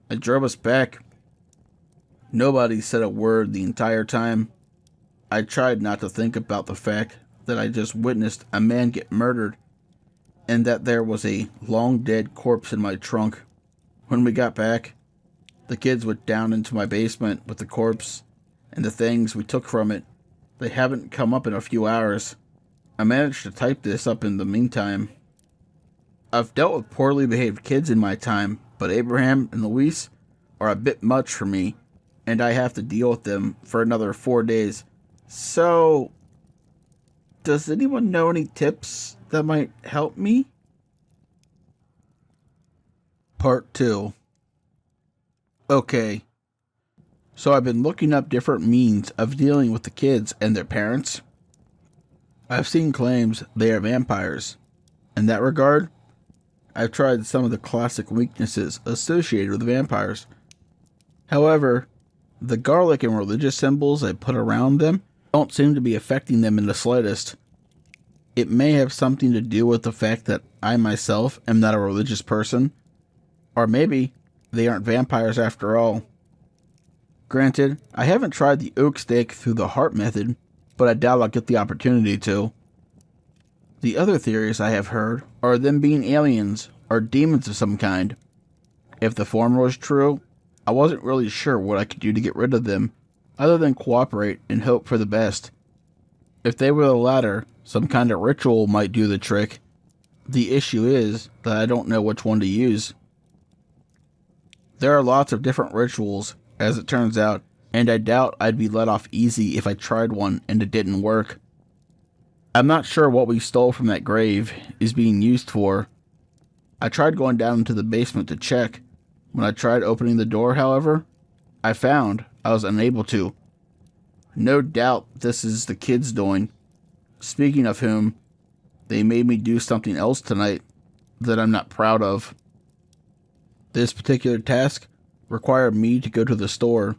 I drove us back. Nobody said a word the entire time. I tried not to think about the fact that I just witnessed a man get murdered, and that there was a long-dead corpse in my trunk. When we got back, the kids went down into my basement with the corpse and the things we took from it. They haven't come up in a few hours. I managed to type this up in the meantime. I've dealt with poorly behaved kids in my time, but Abraham and Luis are a bit much for me, and I have to deal with them for another 4 days. So, does anyone know any tips that might help me? Part 2. Okay, so I've been looking up different means of dealing with the kids and their parents. I've seen claims they are vampires. In that regard, I've tried some of the classic weaknesses associated with vampires. However, the garlic and religious symbols I put around them don't seem to be affecting them in the slightest. It may have something to do with the fact that I myself am not a religious person, or maybe they aren't vampires after all. Granted, I haven't tried the oak stake through the heart method, but I doubt I'll get the opportunity to. The other theories I have heard are them being aliens or demons of some kind. If the former was true, I wasn't really sure what I could do to get rid of them, other than cooperate and hope for the best. If they were the latter, some kind of ritual might do the trick. The issue is that I don't know which one to use. There are lots of different rituals, as it turns out, and I doubt I'd be let off easy if I tried one and it didn't work. I'm not sure what we stole from that grave is being used for. I tried going down into the basement to check. When I tried opening the door, however, I found I was unable to. No doubt this is the kids' doing. Speaking of whom, they made me do something else tonight that I'm not proud of. This particular task required me to go to the store.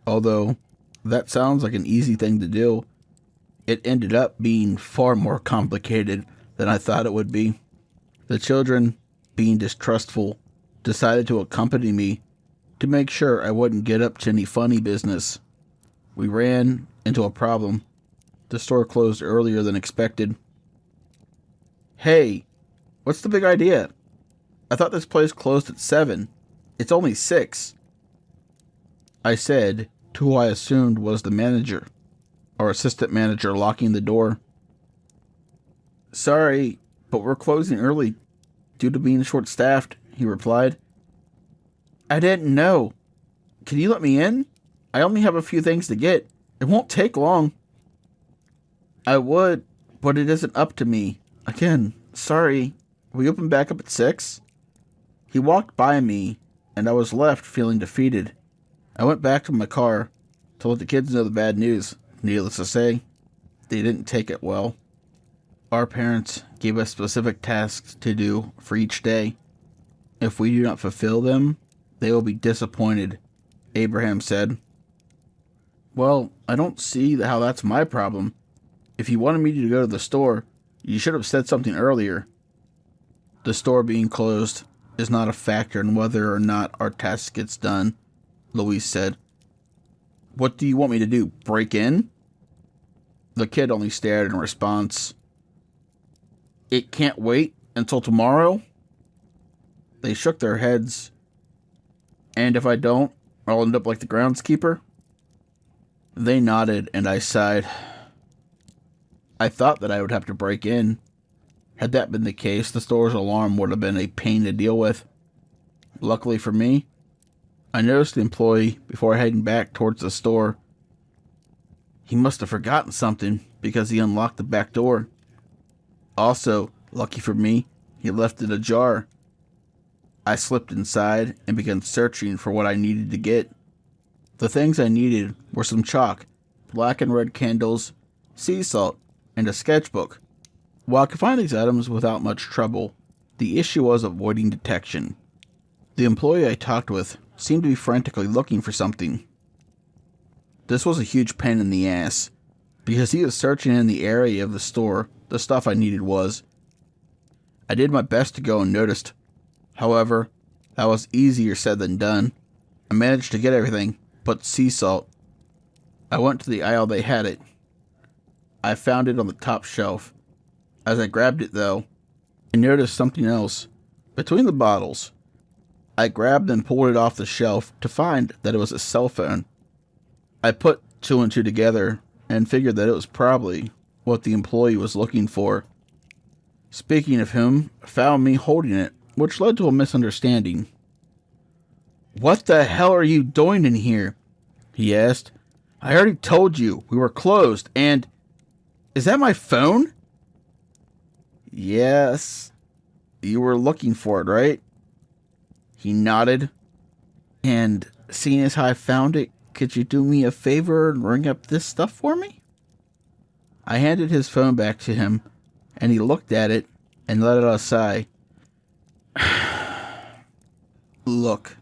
Although, that sounds like an easy thing to do, it ended up being far more complicated than I thought it would be. The children, being distrustful, decided to accompany me to make sure I wouldn't get up to any funny business. We ran into a problem. The store closed earlier than expected. Hey, what's the big idea? I thought this place closed at 7. It's only 6. I said to who I assumed was the manager, or assistant manager, locking the door. Sorry, but we're closing early due to being short-staffed, he replied. I didn't know. Can you let me in? I only have a few things to get. It won't take long. I would, but it isn't up to me. Again, sorry. We open back up at 6? He walked by me, and I was left feeling defeated. I went back to my car to let the kids know the bad news. Needless to say, they didn't take it well. Our parents gave us specific tasks to do for each day. If we do not fulfill them, they will be disappointed, Abraham said. Well, I don't see how that's my problem. If you wanted me to go to the store, you should have said something earlier. The store being closed is not a factor in whether or not our task gets done, Louise said. What do you want me to do, break in? The kid only stared in response. It can't wait until tomorrow? They shook their heads. And if I don't, I'll end up like the groundskeeper? They nodded, and I sighed. I thought that I would have to break in. Had that been the case, the store's alarm would have been a pain to deal with. Luckily for me, I noticed the employee before heading back towards the store. He must have forgotten something because he unlocked the back door. Also, lucky for me, he left it ajar. I slipped inside and began searching for what I needed to get. The things I needed were some chalk, black and red candles, sea salt, and a sketchbook. While I could find these items without much trouble, the issue was avoiding detection. The employee I talked with seemed to be frantically looking for something. This was a huge pain in the ass, because he was searching in the area of the store the stuff I needed was. I did my best to go unnoticed. However, that was easier said than done. I managed to get everything but sea salt. I went to the aisle they had it. I found it on the top shelf. As I grabbed it, though, I noticed something else. Between the bottles, I grabbed and pulled it off the shelf to find that it was a cell phone. I put 2 and 2 together and figured that it was probably what the employee was looking for. Speaking of whom, found me holding it, which led to a misunderstanding. "What the hell are you doing in here?" he asked. "I already told you we were closed, and... Is that my phone?" "Yes. You were looking for it, right?" He nodded. "And seeing as how I found it, could you do me a favor and ring up this stuff for me?" I handed his phone back to him, and he looked at it and let out a sigh. "Look,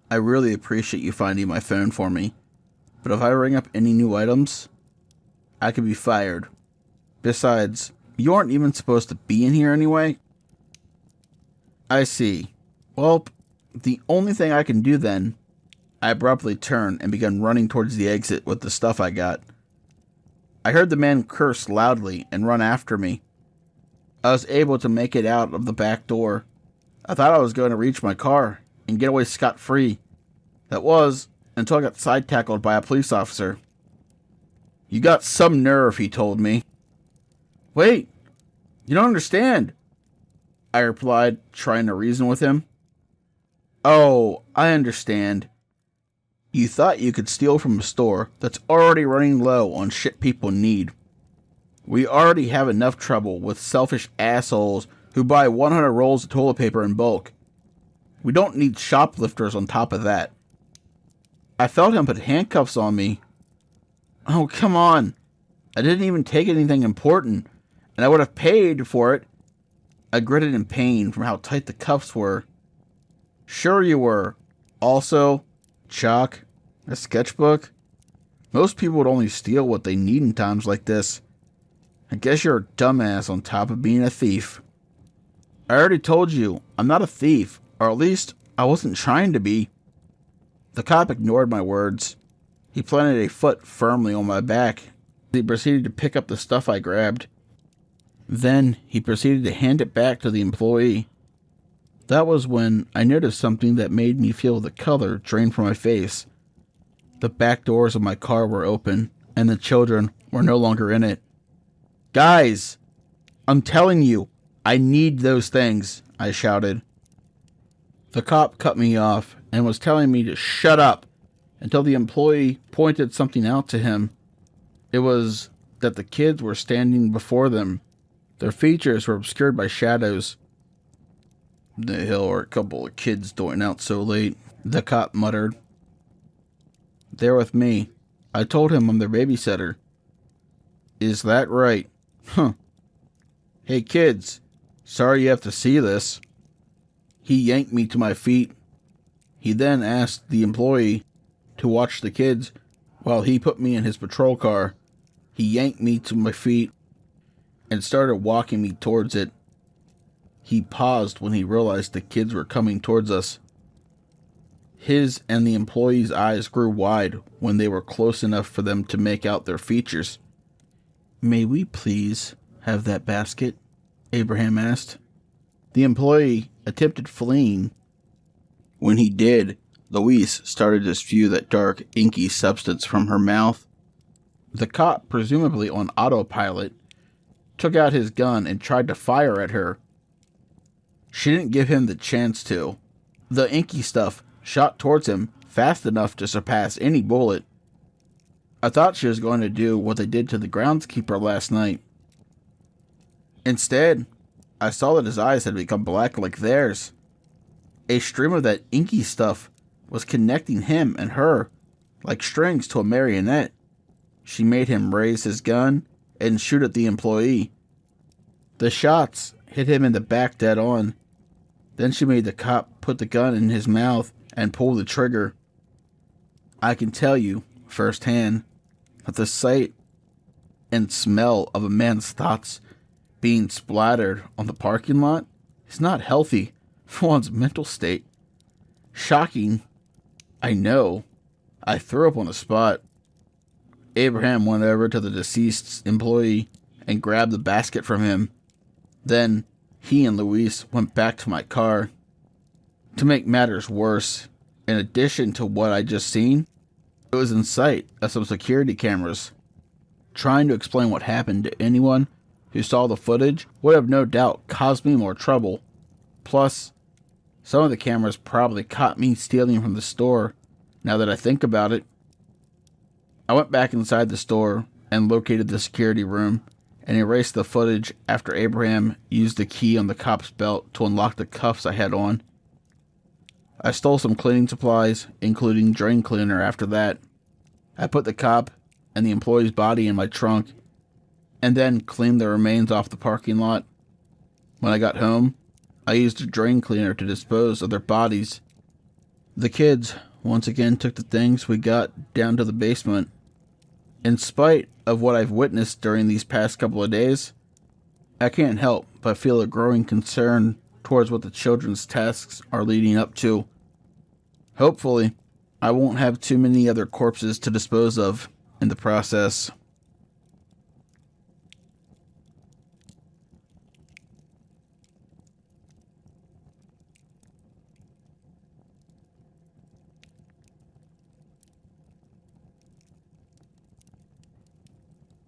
I really appreciate you finding my phone for me, but if I ring up any new items, I could be fired. Besides, you aren't even supposed to be in here anyway." "I see. Well, the only thing I can do then..." I abruptly turned and began running towards the exit with the stuff I got. I heard the man curse loudly and run after me. I was able to make it out of the back door. I thought I was going to reach my car and get away scot-free. That was, until I got side-tackled by a police officer. "You got some nerve," he told me. "Wait, you don't understand," I replied, trying to reason with him. "Oh, I understand. You thought you could steal from a store that's already running low on shit people need. We already have enough trouble with selfish assholes who buy 100 rolls of toilet paper in bulk. We don't need shoplifters on top of that." I felt him put handcuffs on me. "Oh, come on. I didn't even take anything important, and I would have paid for it." I gritted in pain from how tight the cuffs were. "Sure you were. Also, chalk, a sketchbook. Most people would only steal what they need in times like this. I guess you're a dumbass on top of being a thief." "I already told you, I'm not a thief, or at least I wasn't trying to be." The cop ignored my words. He planted a foot firmly on my back. He proceeded to pick up the stuff I grabbed. Then he proceeded to hand it back to the employee. That was when I noticed something that made me feel the color drain from my face. The back doors of my car were open, and the children were no longer in it. "Guys, I'm telling you, I need those things," I shouted. The cop cut me off and was telling me to shut up until the employee pointed something out to him. It was that the kids were standing before them. Their features were obscured by shadows. "The hell are a couple of kids doing out so late?" the cop muttered. "They're with me. I told him I'm their babysitter." "Is that right? Huh. Hey kids, sorry you have to see this." He yanked me to my feet. He then asked the employee to watch the kids while he put me in his patrol car. He yanked me to my feet and started walking me towards it. He paused when he realized the kids were coming towards us. His and the employee's eyes grew wide when they were close enough for them to make out their features. "May we please have that basket?" Abraham asked. The employee attempted fleeing. When he did, Louise started to spew that dark, inky substance from her mouth. The cop, presumably on autopilot, took out his gun and tried to fire at her. She didn't give him the chance to. The inky stuff shot towards him fast enough to surpass any bullet. I thought she was going to do what they did to the groundskeeper last night. Instead, I saw that his eyes had become black like theirs. A stream of that inky stuff was connecting him and her like strings to a marionette. She made him raise his gun and shoot at the employee. The shots hit him in the back dead on. Then she made the cop put the gun in his mouth and pull the trigger. I can tell you, firsthand, that the sight and smell of a man's thoughts being splattered on the parking lot is not healthy for one's mental state. Shocking, I know. I threw up on the spot. Abraham went over to the deceased's employee and grabbed the basket from him. Then he and Luis went back to my car. To make matters worse, in addition to what I just seen, it was in sight of some security cameras. Trying to explain what happened to anyone who saw the footage would have no doubt caused me more trouble. Plus, Some of the cameras probably caught me stealing from the store, now that I think about it. I went back inside the store and located the security room and erased the footage after Abraham used the key on the cop's belt to unlock the cuffs I had on. I stole some cleaning supplies, including drain cleaner after that. I put the cop and the employee's body in my trunk, and then cleaned the remains off the parking lot. When I got home, I used a drain cleaner to dispose of their bodies. The kids once again took the things we got down to the basement. In spite of what I've witnessed during these past couple of days, I can't help but feel a growing concern towards what the children's tasks are leading up to. Hopefully, I won't have too many other corpses to dispose of in the process.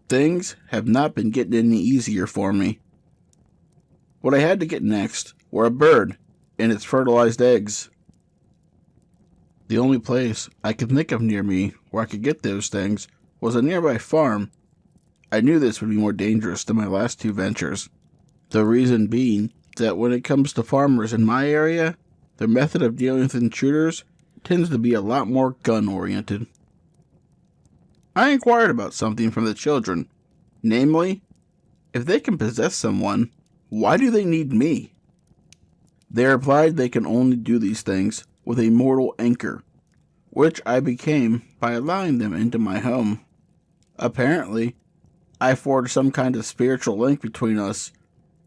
Things have not been getting any easier for me. What I had to get next were a bird and its fertilized eggs. The only place I could think of near me where I could get those things was a nearby farm. I knew this would be more dangerous than my last two ventures. The reason being that when it comes to farmers in my area, their method of dealing with intruders tends to be a lot more gun-oriented. I inquired about something from the children, namely, if they can possess someone, why do they need me? They replied they can only do these things with a mortal anchor, which I became by allowing them into my home. Apparently, I forged some kind of spiritual link between us,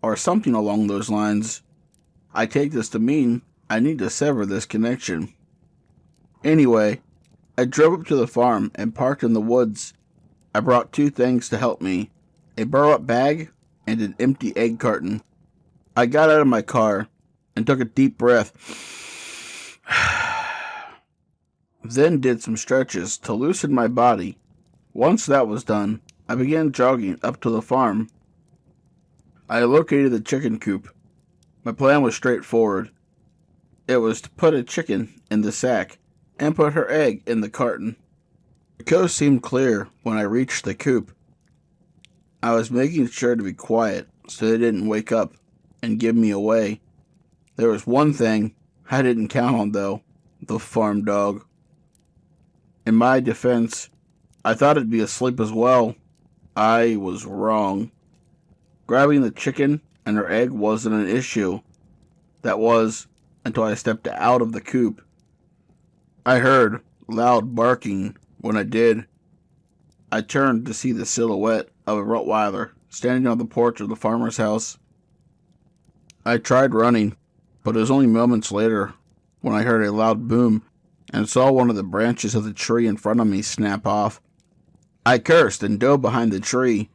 or something along those lines. I take this to mean I need to sever this connection. Anyway, I drove up to the farm and parked in the woods. I brought two things to help me, a burlap bag and an empty egg carton. I got out of my car and took a deep breath, then did some stretches to loosen my body. Once that was done, I began jogging up to the farm. I located the chicken coop. My plan was straightforward. It was to put a chicken in the sack and put her egg in the carton. The coast seemed clear when I reached the coop. I was making sure to be quiet so they didn't wake up and give me away. There was one thing I didn't count on, though: the farm dog. In my defense, I thought it'd be asleep as well. I was wrong. Grabbing the chicken and her egg wasn't an issue. That was until I stepped out of the coop. I heard loud barking. When I did, I turned to see the silhouette of a Rottweiler standing on the porch of the farmer's house. I tried running, but it was only moments later when I heard a loud boom and saw one of the branches of the tree in front of me snap off. I cursed and dove behind the tree.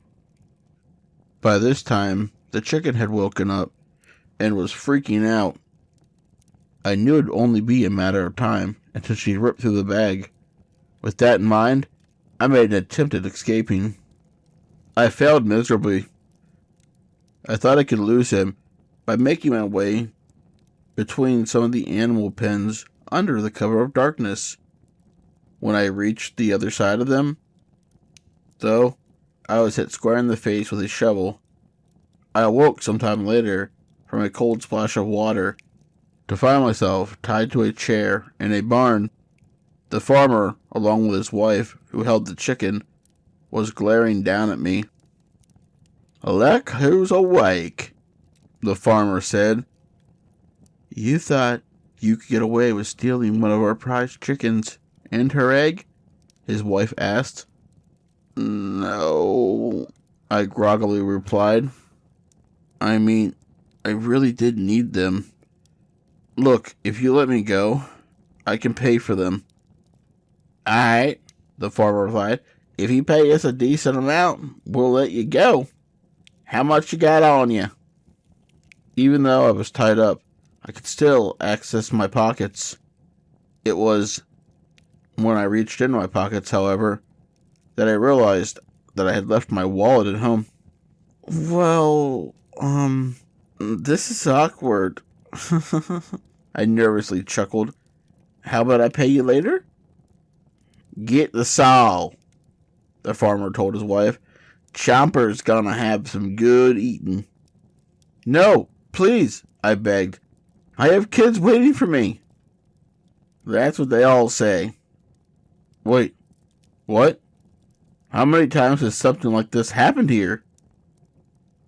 By this time, the chicken had woken up and was freaking out. I knew it'd only be a matter of time until she ripped through the bag. With that in mind, I made an attempt at escaping. I failed miserably. I thought I could lose him by making my way between some of the animal pens under the cover of darkness. When I reached the other side of them, though, I was hit square in the face with a shovel. I awoke sometime later from a cold splash of water to find myself tied to a chair in a barn. The farmer, along with his wife, who held the chicken, was glaring down at me. "Look who's awake," the farmer said. "You thought you could get away with stealing one of our prized chickens and her egg?" his wife asked. "No," I groggily replied. "I mean, I really did need them. Look, if you let me go, I can pay for them." "Alright," the farmer replied. "If you pay us a decent amount, we'll let you go. How much you got on you?" Even though I was tied up, I could still access my pockets. It was when I reached in my pockets, however, that I realized that I had left my wallet at home. "Well, this is awkward." I nervously chuckled. How about I pay you later? Get the saw, the farmer told his wife. Chomper's gonna have some good eating. No, please, I begged. I have kids waiting for me. That's what they all say. Wait, what? How many times has something like this happened here?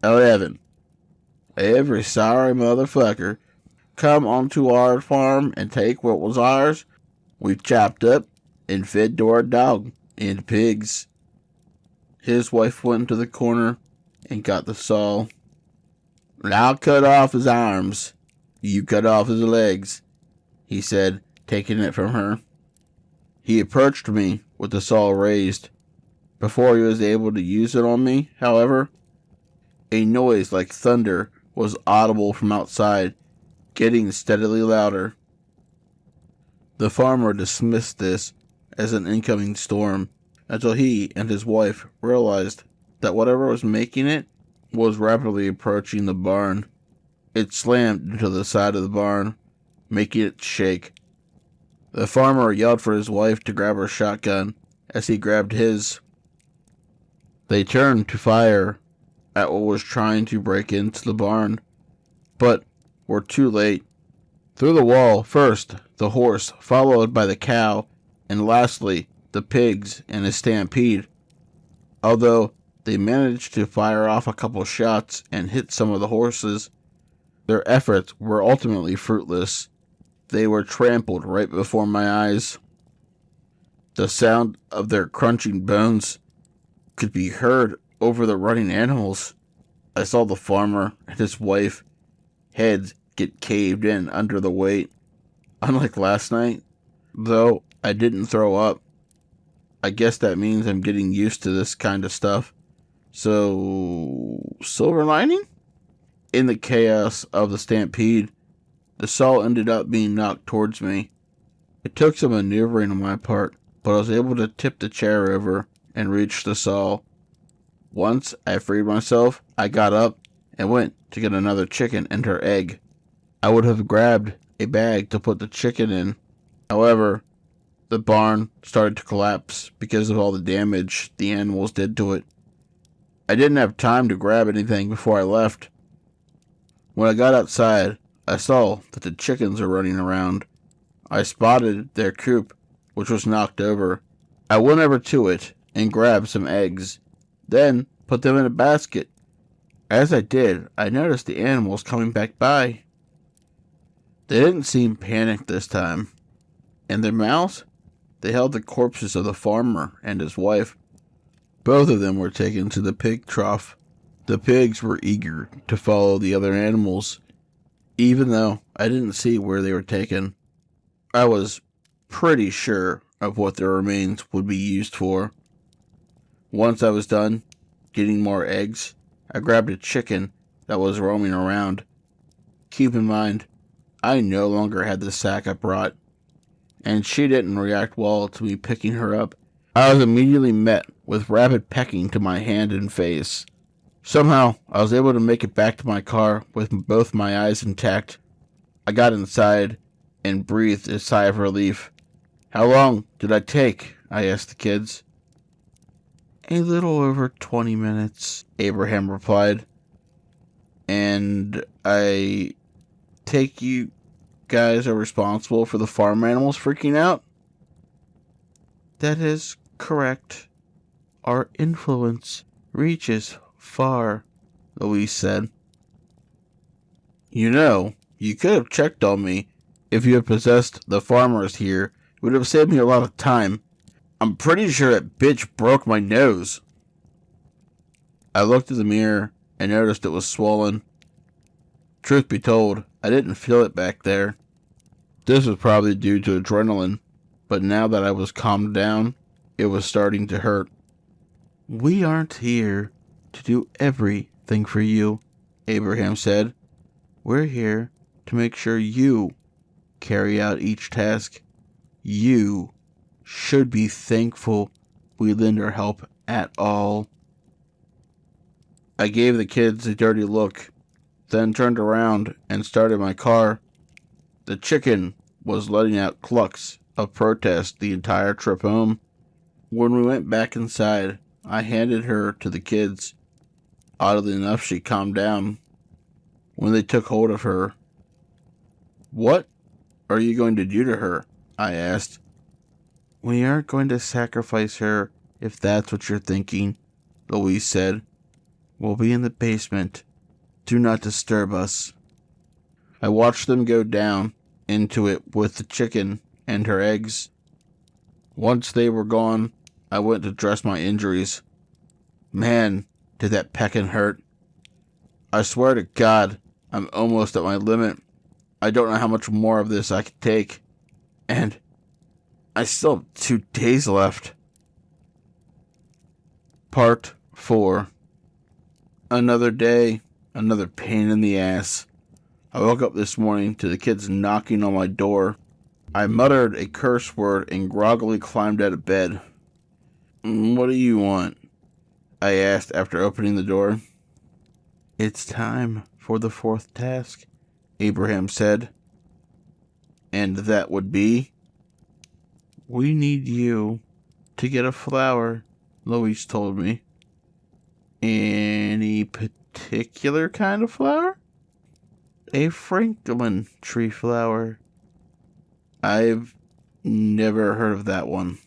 11. Every sorry motherfucker come onto our farm and take what was ours. We chopped up and fed to our dog and pigs. His wife went into the corner and got the saw. I'll cut off his arms. You cut off his legs, he said, taking it from her. He approached me with the saw raised. Before he was able to use it on me, however, a noise like thunder was audible from outside, getting steadily louder. The farmer dismissed this as an incoming storm until he and his wife realized that whatever was making it was rapidly approaching the barn. It slammed into the side of the barn, making it shake. The farmer yelled for his wife to grab her shotgun as he grabbed his. They turned to fire at what was trying to break into the barn, but were too late. Through the wall, first the horse, followed by the cow, and lastly the pigs in a stampede. Although they managed to fire off a couple shots and hit some of the horses, their efforts were ultimately fruitless. They were trampled right before my eyes. The sound of their crunching bones could be heard over the running animals. I saw the farmer and his wife heads get caved in under the weight. Unlike last night, though I didn't throw up. I guess that means I'm getting used to this kind of stuff. So, silver lining? In the chaos of the stampede, the saw ended up being knocked towards me. It took some maneuvering on my part, but I was able to tip the chair over and reach the saw. Once I freed myself, I got up and went to get another chicken and her egg. I would have grabbed a bag to put the chicken in. However, the barn started to collapse because of all the damage the animals did to it. I didn't have time to grab anything before I left. When I got outside, I saw that the chickens were running around. I spotted their coop, which was knocked over. I went over to it and grabbed some eggs, then put them in a basket. As I did, I noticed the animals coming back by. They didn't seem panicked this time. In their mouths, they held the corpses of the farmer and his wife. Both of them were taken to the pig trough. The pigs were eager to follow the other animals, even though I didn't see where they were taken. I was pretty sure of what their remains would be used for. Once I was done getting more eggs, I grabbed a chicken that was roaming around. Keep in mind, I no longer had the sack I brought, and she didn't react well to me picking her up. I was immediately met with rapid pecking to my hand and face. Somehow, I was able to make it back to my car with both my eyes intact. I got inside and breathed a sigh of relief. How long did I take? I asked the kids. A little over 20 minutes, Abraham replied. And I take you guys are responsible for the farm animals freaking out? That is correct. Our influence reaches far, Louise said. You know, you could have checked on me. If you had possessed the farmers here, it would have saved me a lot of time. I'm pretty sure that bitch broke my nose. I looked in the mirror and noticed it was swollen. Truth be told, I didn't feel it back there. This was probably due to adrenaline, but now that I was calmed down, it was starting to hurt. We aren't here to do everything for you, Abraham said. We're here to make sure you carry out each task. You should be thankful we lend our help at all. I gave the kids a dirty look, then turned around and started my car. The chicken was letting out clucks of protest the entire trip home. When we went back inside, I handed her to the kids. Oddly enough, she calmed down when they took hold of her. "What are you going to do to her?" I asked. "We aren't going to sacrifice her, if that's what you're thinking," Louise said. "We'll be in the basement. Do not disturb us." I watched them go down into it with the chicken and her eggs. Once they were gone, I went to dress my injuries. Man, did that pecking hurt. I swear to God, I'm almost at my limit. I don't know how much more of this I could take. And I still have 2 days left. Part 4. Another day, another pain in the ass. I woke up this morning to the kids knocking on my door. I muttered a curse word and groggily climbed out of bed. "What do you want?" I asked after opening the door. "It's time for the 4th task," Abraham said. "And that would be?" "We need you to get a flower," Louise told me. "Any particular kind of flower?" "A Franklin tree flower." "I've never heard of that one."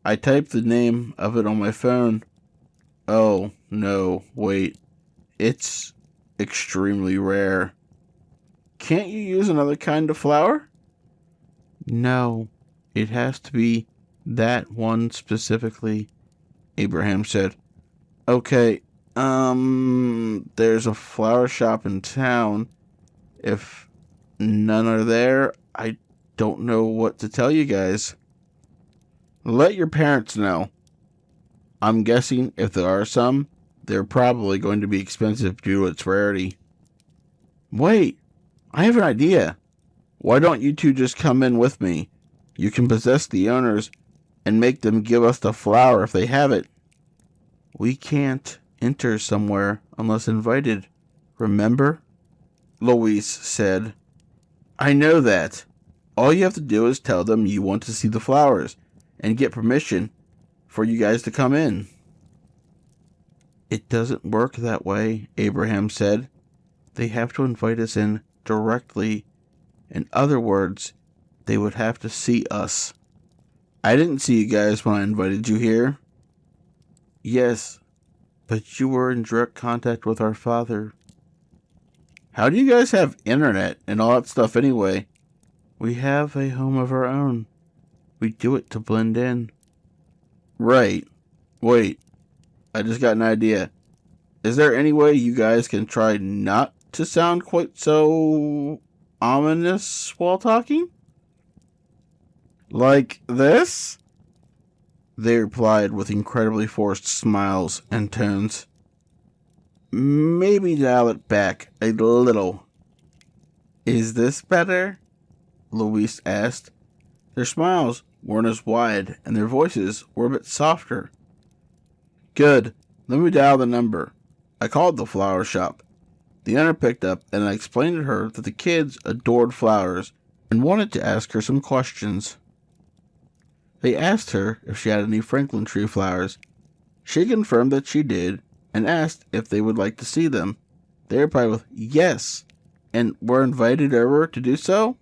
I typed the name of it on my phone. "Oh, no, wait. It's extremely rare." "Can't you use another kind of flower?" "No, it has to be that one specifically," Abraham said. "Okay, there's a flower shop in town. If none are there, I don't know what to tell you guys." "Let your parents know. I'm guessing if there are some, they're probably going to be expensive due to its rarity." "Wait, I have an idea. Why don't you two just come in with me? You can possess the owners and make them give us the flower if they have it." "We can't enter somewhere unless invited, remember?" Louise said. "I know that. All you have to do is tell them you want to see the flowers and get permission for you guys to come in." "It doesn't work that way," Abraham said. "They have to invite us in directly. In other words, they would have to see us." "I didn't see you guys when I invited you here." "Yes, but you were in direct contact with our father." "How do you guys have internet and all that stuff anyway?" "We have a home of our own. We do it to blend in." "Right. Wait, I just got an idea. Is there any way you guys can try not to sound quite so ominous while talking?" "Like this?" they replied with incredibly forced smiles and tones. "Maybe dial it back a little." "Is this better?" Louise asked. Their smiles weren't as wide, and their voices were a bit softer. "Good. Let me dial the number." I called the flower shop. The owner picked up, and I explained to her that the kids adored flowers and wanted to ask her some questions. They asked her if she had any Franklin tree flowers. She confirmed that she did and asked if they would like to see them. They replied with yes, and were invited over to do so.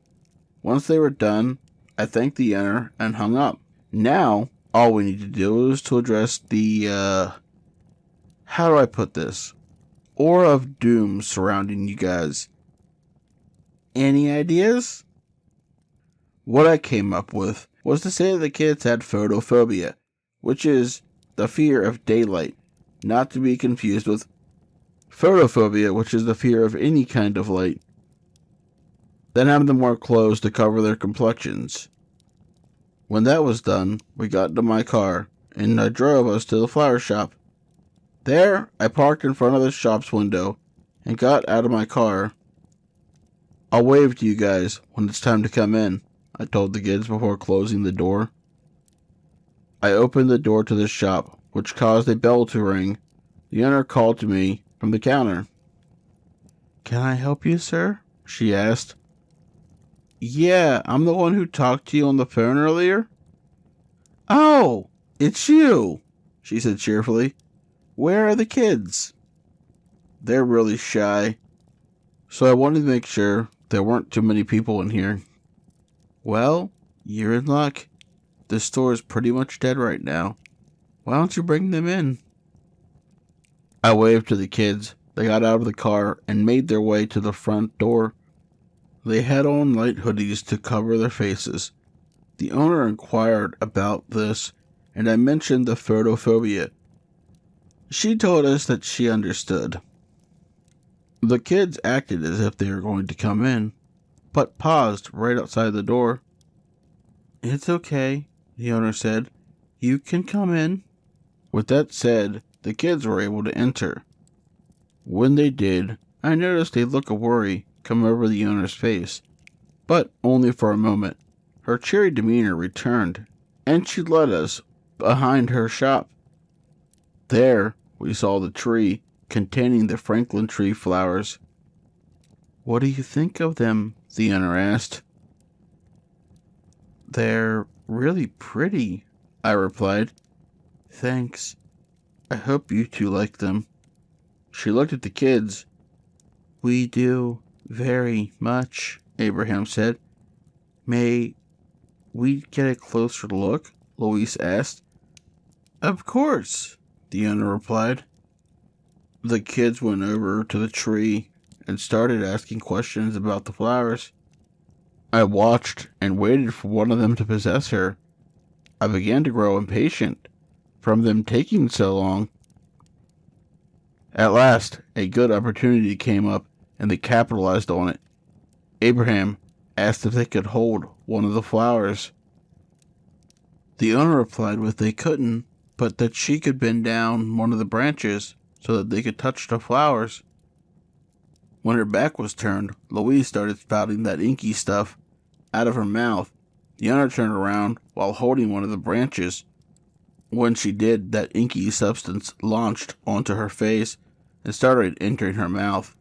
Once they were done, I thanked the owner and hung up. Now, all we need to do is to address the, how do I put this? Aura of doom surrounding you guys. Any ideas? What I came up with was to say that the kids had photophobia, which is the fear of daylight, not to be confused with photophobia, which is the fear of any kind of light. Then have them wear clothes to cover their complexions. When that was done, we got into my car, and I drove us to the flower shop. There, I parked in front of the shop's window and got out of my car. "I'll wave to you guys when it's time to come in," I told the kids before closing the door. I opened the door to the shop, which caused a bell to ring. The owner called to me from the counter. "Can I help you, sir?" she asked. Yeah, I'm the one who talked to you on the phone earlier. Oh, it's you, she said cheerfully. Where are the kids? They're really shy, so I wanted to make sure there weren't too many people in here. Well, you're in luck. The store is pretty much dead right now. Why don't you bring them in? I waved to the kids. They got out of the car and made their way to the front door. They had on light hoodies to cover their faces. The owner inquired about this, and I mentioned the photophobia. She told us that she understood. The kids acted as if they were going to come in, but paused right outside the door. It's okay, the owner said. You can come in. With that said, the kids were able to enter. When they did, I noticed a look of worry come over the owner's face, but only for a moment. Her cheery demeanor returned, and she led us behind her shop. There, we saw the tree containing the Franklin tree flowers. What do you think of them? The owner asked. They're really pretty, I replied. Thanks. I hope you two like them. She looked at the kids. We do, very much, Abraham said. May we get a closer look? Louise asked. Of course, the owner replied. The kids went over to the tree and started asking questions about the flowers. I watched and waited for one of them to possess her. I began to grow impatient from them taking so long. At last, a good opportunity came up, and they capitalized on it. Abraham asked if they could hold one of the flowers. The owner replied that they couldn't, but that she could bend down one of the branches so that they could touch the flowers. When her back was turned, Louise started spouting that inky stuff out of her mouth. The owner turned around while holding one of the branches. When she did, that inky substance launched onto her face and started entering her mouth.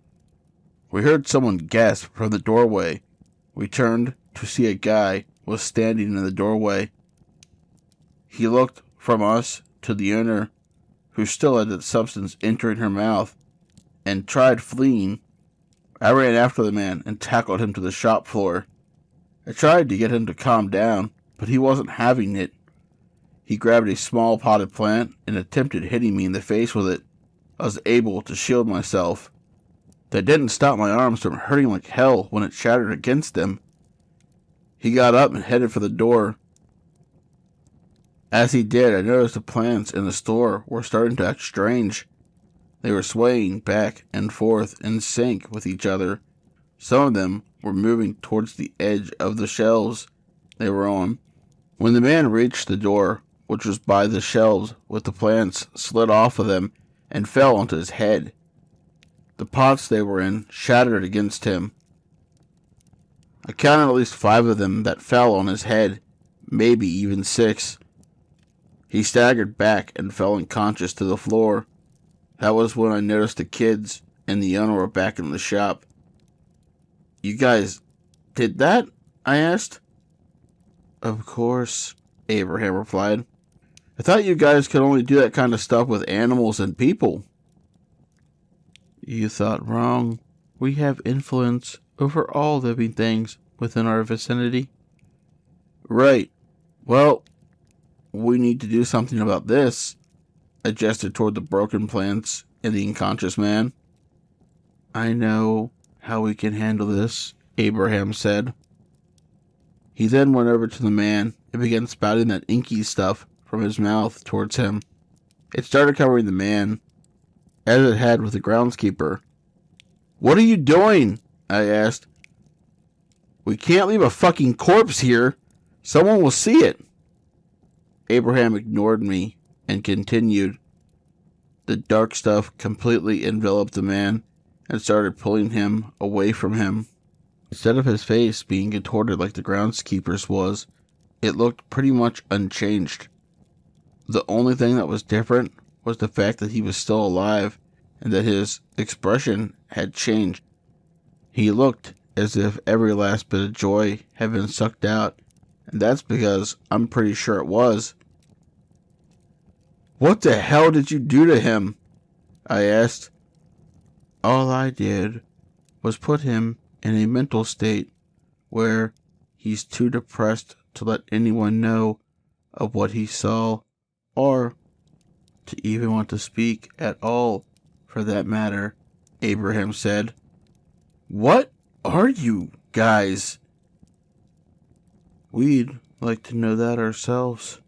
We heard someone gasp from the doorway. We turned to see a guy was standing in the doorway. He looked from us to the owner, who still had that substance entering her mouth, and tried fleeing. I ran after the man and tackled him to the shop floor. I tried to get him to calm down, but he wasn't having it. He grabbed a small potted plant and attempted hitting me in the face with it. I was able to shield myself. That didn't stop my arms from hurting like hell when it shattered against them. He got up and headed for the door. As he did, I noticed the plants in the store were starting to act strange. They were swaying back and forth in sync with each other. Some of them were moving towards the edge of the shelves they were on. When the man reached the door, which was by the shelves, with the plants slid off of them and fell onto his head. The pots they were in shattered against him. I counted at least 5 of them that fell on his head, maybe even 6. He staggered back and fell unconscious to the floor. That was when I noticed the kids and the owner were back in the shop. You guys did that? I asked. Of course, Abraham replied. I thought you guys could only do that kind of stuff with animals and people. You thought wrong. We have influence over all living things within our vicinity. Right. Well, we need to do something about this. I gestured toward the broken plants and the unconscious man. I know how we can handle this, Abraham said. He then went over to the man and began spouting that inky stuff from his mouth towards him. It started covering the man, as it had with the groundskeeper. What are you doing? I asked. We can't leave a fucking corpse here. Someone will see it. Abraham ignored me and continued. The dark stuff completely enveloped the man and started pulling him away from him. Instead of his face being contorted like the groundskeeper's was, it looked pretty much unchanged. The only thing that was different was the fact that he was still alive and that his expression had changed. He looked as if every last bit of joy had been sucked out, and that's because I'm pretty sure it was. "What the hell did you do to him?" I asked. "All I did was put him in a mental state where he's too depressed to let anyone know of what he saw, or to even want to speak at all, for that matter," Abraham said. "What are you guys?" "We'd like to know that ourselves."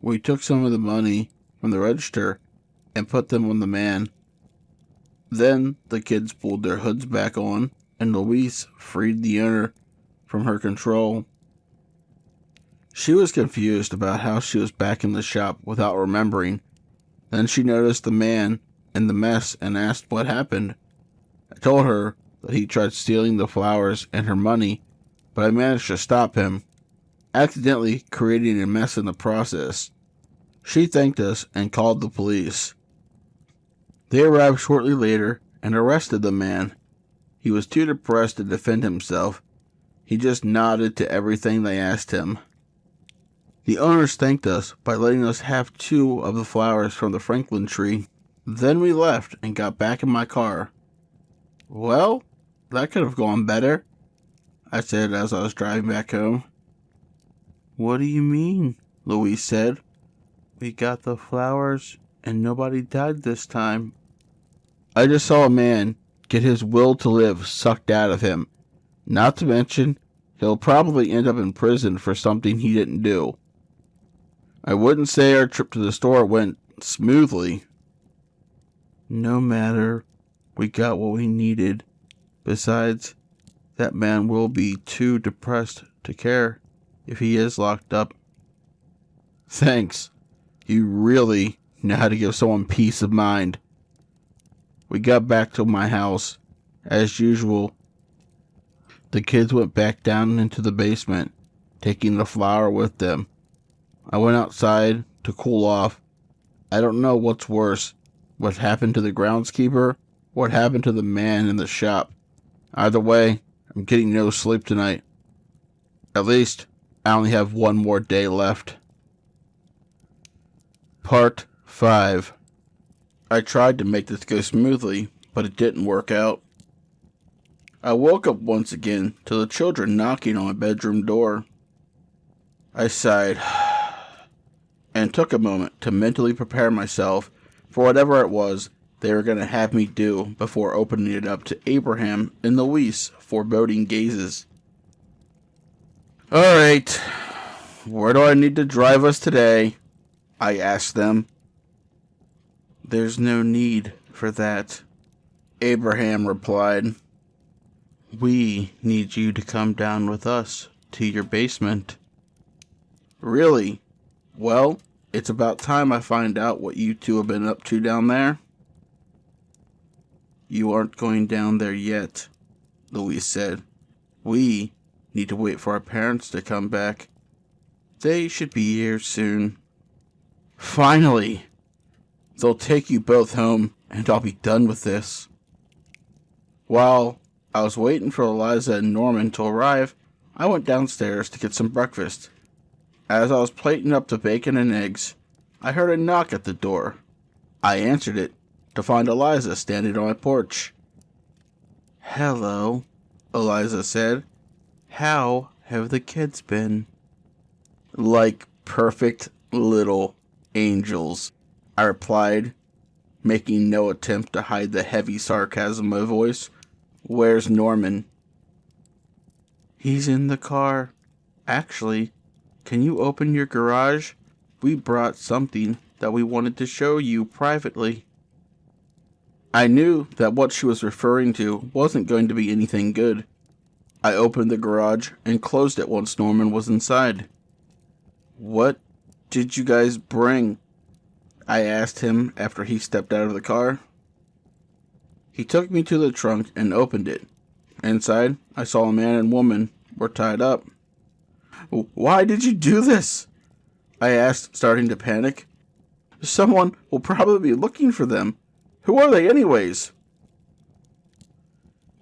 We took some of the money from the register and put them on the man. Then the kids pulled their hoods back on, and Louise freed the owner from her control. She was confused about how she was back in the shop without remembering. Then she noticed the man in the mess and asked what happened. I told her that he tried stealing the flowers and her money, but I managed to stop him, accidentally creating a mess in the process. She thanked us and called the police. They arrived shortly later and arrested the man. He was too depressed to defend himself. He just nodded to everything they asked him. The owners thanked us by letting us have 2 of the flowers from the Franklin tree. Then we left and got back in my car. "Well, that could have gone better," I said as I was driving back home. "What do you mean?" Louise said. "We got the flowers and nobody died this time." "I just saw a man get his will to live sucked out of him. Not to mention, he'll probably end up in prison for something he didn't do. I wouldn't say our trip to the store went smoothly." "No matter. We got what we needed. Besides, that man will be too depressed to care if he is locked up." "Thanks. You really know how to give someone peace of mind." We got back to my house. As usual, the kids went back down into the basement, taking the flower with them. I went outside to cool off. I don't know what's worse, what happened to the groundskeeper, what happened to the man in the shop. Either way, I'm getting no sleep tonight. At least, I only have one more day left. Part 5. I tried to make this go smoothly, but it didn't work out. I woke up once again to the children knocking on my bedroom door. I sighed and took a moment to mentally prepare myself for whatever it was they were going to have me do before opening it up to Abraham and Louise' foreboding gazes. "Alright, where do I need to drive us today?" I asked them. "There's no need for that," Abraham replied. "We need you to come down with us to your basement." "Really? Well, it's about time I find out what you 2 have been up to down there." "You aren't going down there yet," Louise said. "We need to wait for our parents to come back. They should be here soon." "Finally! They'll take you both home, and I'll be done with this." While I was waiting for Eliza and Norman to arrive, I went downstairs to get some breakfast. As I was plating up the bacon and eggs, I heard a knock at the door. I answered it to find Eliza standing on my porch. "Hello," Eliza said. "How have the kids been?" "Like perfect little angels," I replied, making no attempt to hide the heavy sarcasm in my voice. "Where's Norman?" "He's in the car. Actually, can you open your garage? We brought something that we wanted to show you privately." I knew that what she was referring to wasn't going to be anything good. I opened the garage and closed it once Norman was inside. "What did you guys bring?" I asked him after he stepped out of the car. He took me to the trunk and opened it. Inside, I saw a man and woman were tied up. "Why did you do this?" I asked, starting to panic. "Someone will probably be looking for them. Who are they anyways?"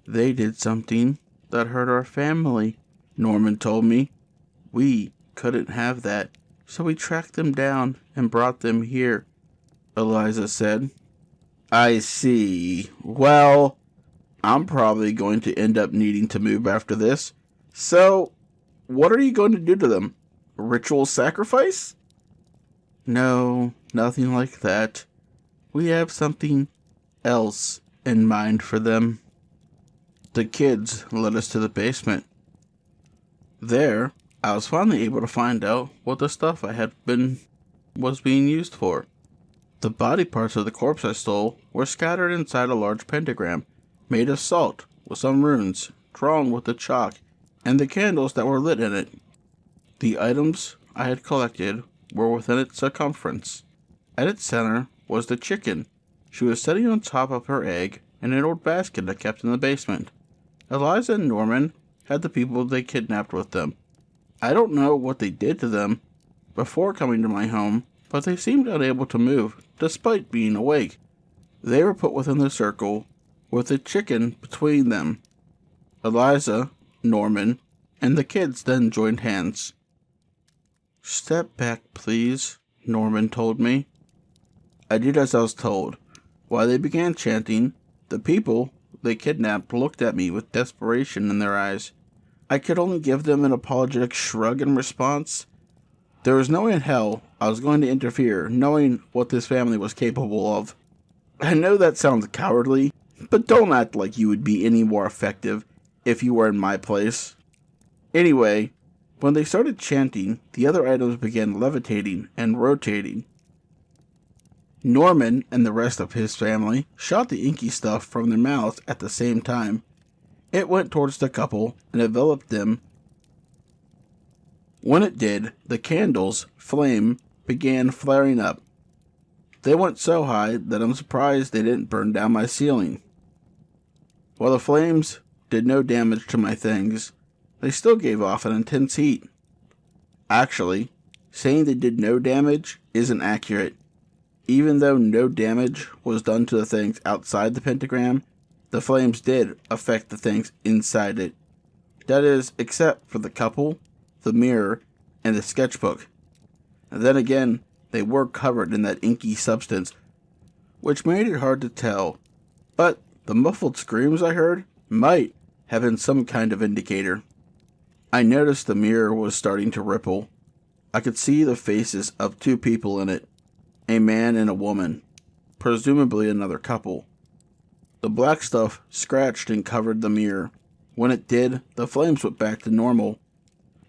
They did something that hurt our family, Norman told me. We couldn't have that, so we tracked them down and brought them here, Eliza said. I see. Well, I'm probably going to end up needing to move after this. So, what are you going to do to them? Ritual sacrifice? No, nothing like that. We have something else in mind for them. The kids led us to the basement. There, I was finally able to find out what the stuff was being used for. The body parts of the corpse I stole were scattered inside a large pentagram made of salt with some runes drawn with the chalk and the candles that were lit in it. The items I had collected were within its circumference. At its center was the chicken. She was sitting on top of her egg in an old basket I kept in the basement. Eliza and Norman had the people they kidnapped with them. I don't know what they did to them before coming to my home, but they seemed unable to move despite being awake. They were put within the circle with the chicken between them. Eliza, Norman, and the kids then joined hands. Step back, please, Norman told me. I did as I was told. While they began chanting, the people they kidnapped looked at me with desperation in their eyes. I could only give them an apologetic shrug in response. There was no way in hell I was going to interfere, knowing what this family was capable of. I know that sounds cowardly, but don't act like you would be any more effective if you were in my place. Anyway, when they started chanting, the other items began levitating and rotating. Norman and the rest of his family shot the inky stuff from their mouths at the same time. It went towards the couple and enveloped them. When it did, the candles' flame began flaring up. They went so high that I'm surprised they didn't burn down my ceiling. While the flames did no damage to my things, they still gave off an intense heat. Actually, saying they did no damage isn't accurate. Even though no damage was done to the things outside the pentagram, the flames did affect the things inside it. That is, except for the couple, the mirror, and the sketchbook. And then again, they were covered in that inky substance, which made it hard to tell. But the muffled screams I heard might have been some kind of indicator. I noticed the mirror was starting to ripple. I could see the faces of two people in it, a man and a woman, presumably another couple. The black stuff scratched and covered the mirror. When it did, the flames went back to normal.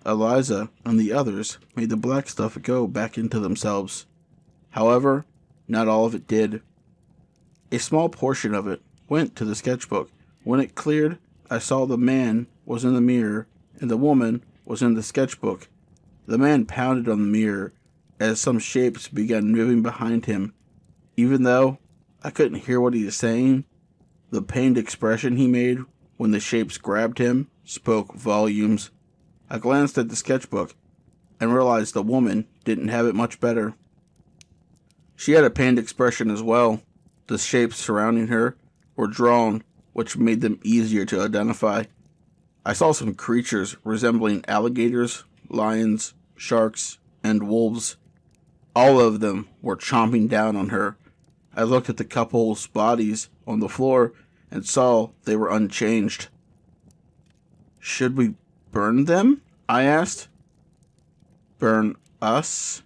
Eliza and the others made the black stuff go back into themselves. However, not all of it did. A small portion of it went to the sketchbook. When it cleared, I saw the man was in the mirror and the woman was in the sketchbook. The man pounded on the mirror as some shapes began moving behind him. Even though I couldn't hear what he was saying, the pained expression he made when the shapes grabbed him spoke volumes. I glanced at the sketchbook and realized the woman didn't have it much better. She had a pained expression as well. The shapes surrounding her were drawn, which made them easier to identify. I saw some creatures resembling alligators, lions, sharks, and wolves. All of them were chomping down on her. I looked at the couple's bodies on the floor and saw they were unchanged. Should we burn them? I asked. Burn us?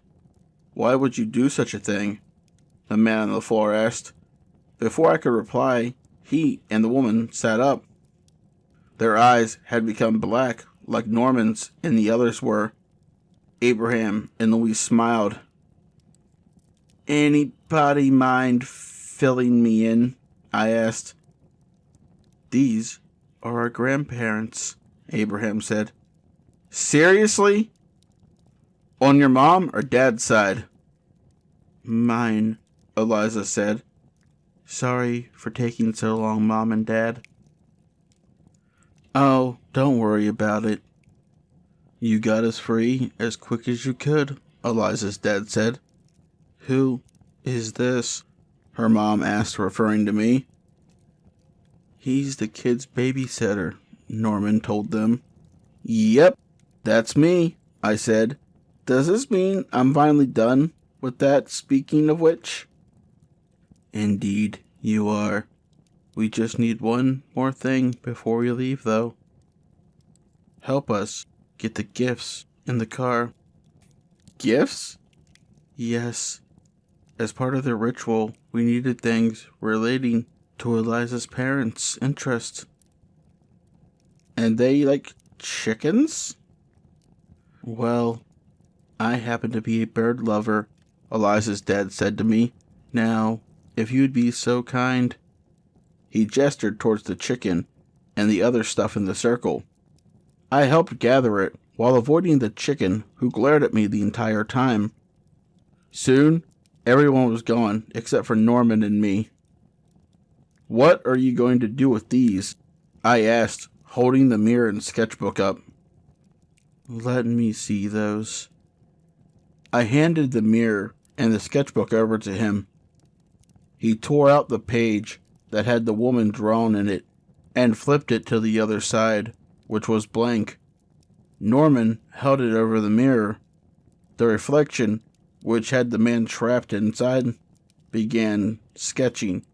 Why would you do such a thing? The man on the floor asked. Before I could reply, he and the woman sat up. Their eyes had become black, like Norman's and the others were. Abraham and Louise smiled. Anybody mind filling me in? I asked. These are our grandparents, Abraham said. Seriously? On your mom or dad's side? Mine, Eliza said. Sorry for taking so long, Mom and Dad. Oh, don't worry about it. You got us free as quick as you could, Eliza's dad said. Who is this? Her mom asked, referring to me. He's the kid's babysitter, Norman told them. Yep, that's me, I said. Does this mean I'm finally done with that, speaking of which? Indeed, you are. We just need one more thing before we leave, though. Help us get the gifts in the car. Gifts? Yes. As part of the ritual, we needed things relating to Eliza's parents' interests. And they like chickens? Well, I happen to be a bird lover, Eliza's dad said to me. Now, if you'd be so kind. He gestured towards the chicken and the other stuff in the circle. I helped gather it while avoiding the chicken, who glared at me the entire time. Soon, everyone was gone except for Norman and me. What are you going to do with these? I asked, holding the mirror and sketchbook up. Let me see those. I handed the mirror and the sketchbook over to him. He tore out the page that had the woman drawn in it and flipped it to the other side, which was blank. Norman held it over the mirror. The reflection, which had the man trapped inside, began sketching.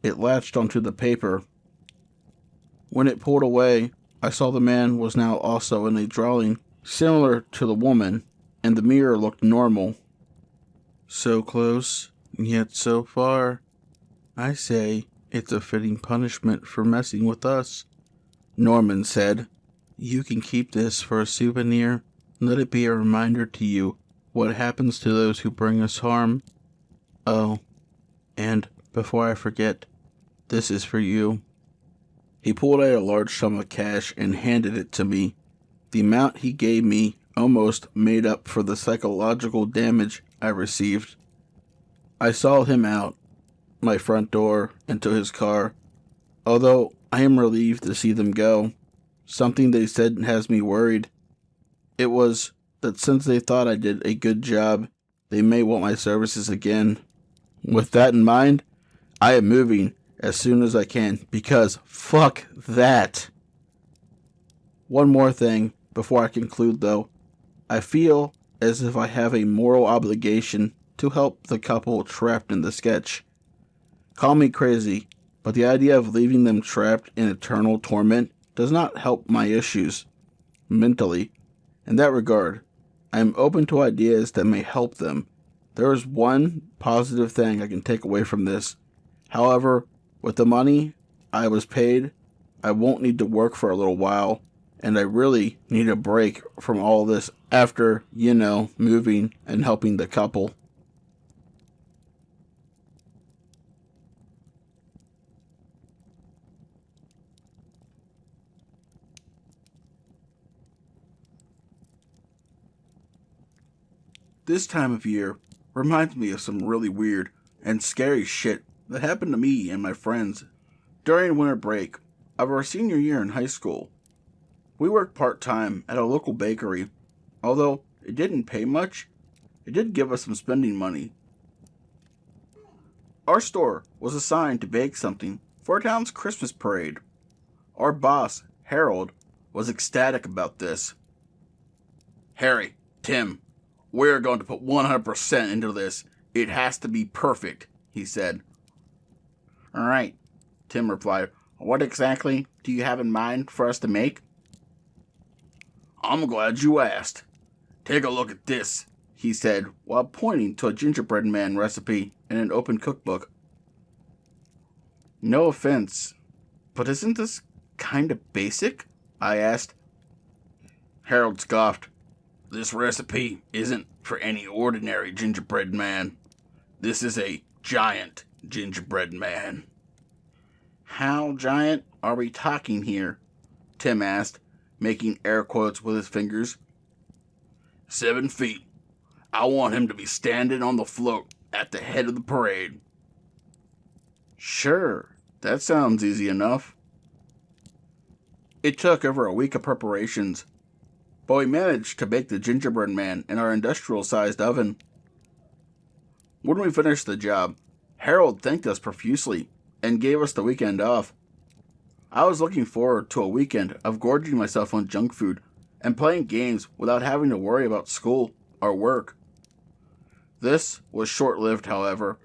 It latched onto the paper. When it pulled away, I saw the man was now also in a drawing similar to the woman, and the mirror looked normal. So close, yet so far. I say it's a fitting punishment for messing with us, Norman said. You can keep this for a souvenir. Let it be a reminder to you what happens to those who bring us harm. Oh, and before I forget, this is for you. He pulled out a large sum of cash and handed it to me. The amount he gave me almost made up for the psychological damage I received. I saw him out my front door into his car. Although I am relieved to see them go, something they said has me worried. It was that since they thought I did a good job, they may want my services again. With that in mind, I am moving as soon as I can, because fuck that. One more thing before I conclude, though. I feel as if I have a moral obligation to help the couple trapped in the sketch. Call me crazy, but the idea of leaving them trapped in eternal torment does not help my issues mentally. In that regard, I am open to ideas that may help them. There is one positive thing I can take away from this. However, with the money I was paid, I won't need to work for a little while, and I really need a break from all this after, moving and helping the couple. This time of year reminds me of some really weird and scary shit that happened to me and my friends during winter break of our senior year in high school. We worked part-time at a local bakery. Although it didn't pay much, it did give us some spending money. Our store was assigned to bake something for our town's Christmas parade. Our boss, Harold, was ecstatic about this. Harry, Tim, we're going to put 100% into this. It has to be perfect, he said. All right, Tim replied. What exactly do you have in mind for us to make? I'm glad you asked. Take a look at this, he said, while pointing to a gingerbread man recipe in an open cookbook. No offense, but isn't this kind of basic? I asked. Harold scoffed. This recipe isn't for any ordinary gingerbread man. This is a giant gingerbread man. How giant are we talking here? Tim asked, making air quotes with his fingers. 7 feet. I want him to be standing on the float at the head of the parade. Sure, that sounds easy enough. It took over a week of preparations, but we managed to bake the gingerbread man in our industrial-sized oven. When we finished the job, Harold thanked us profusely and gave us the weekend off. I was looking forward to a weekend of gorging myself on junk food and playing games without having to worry about school or work. This was short-lived, however.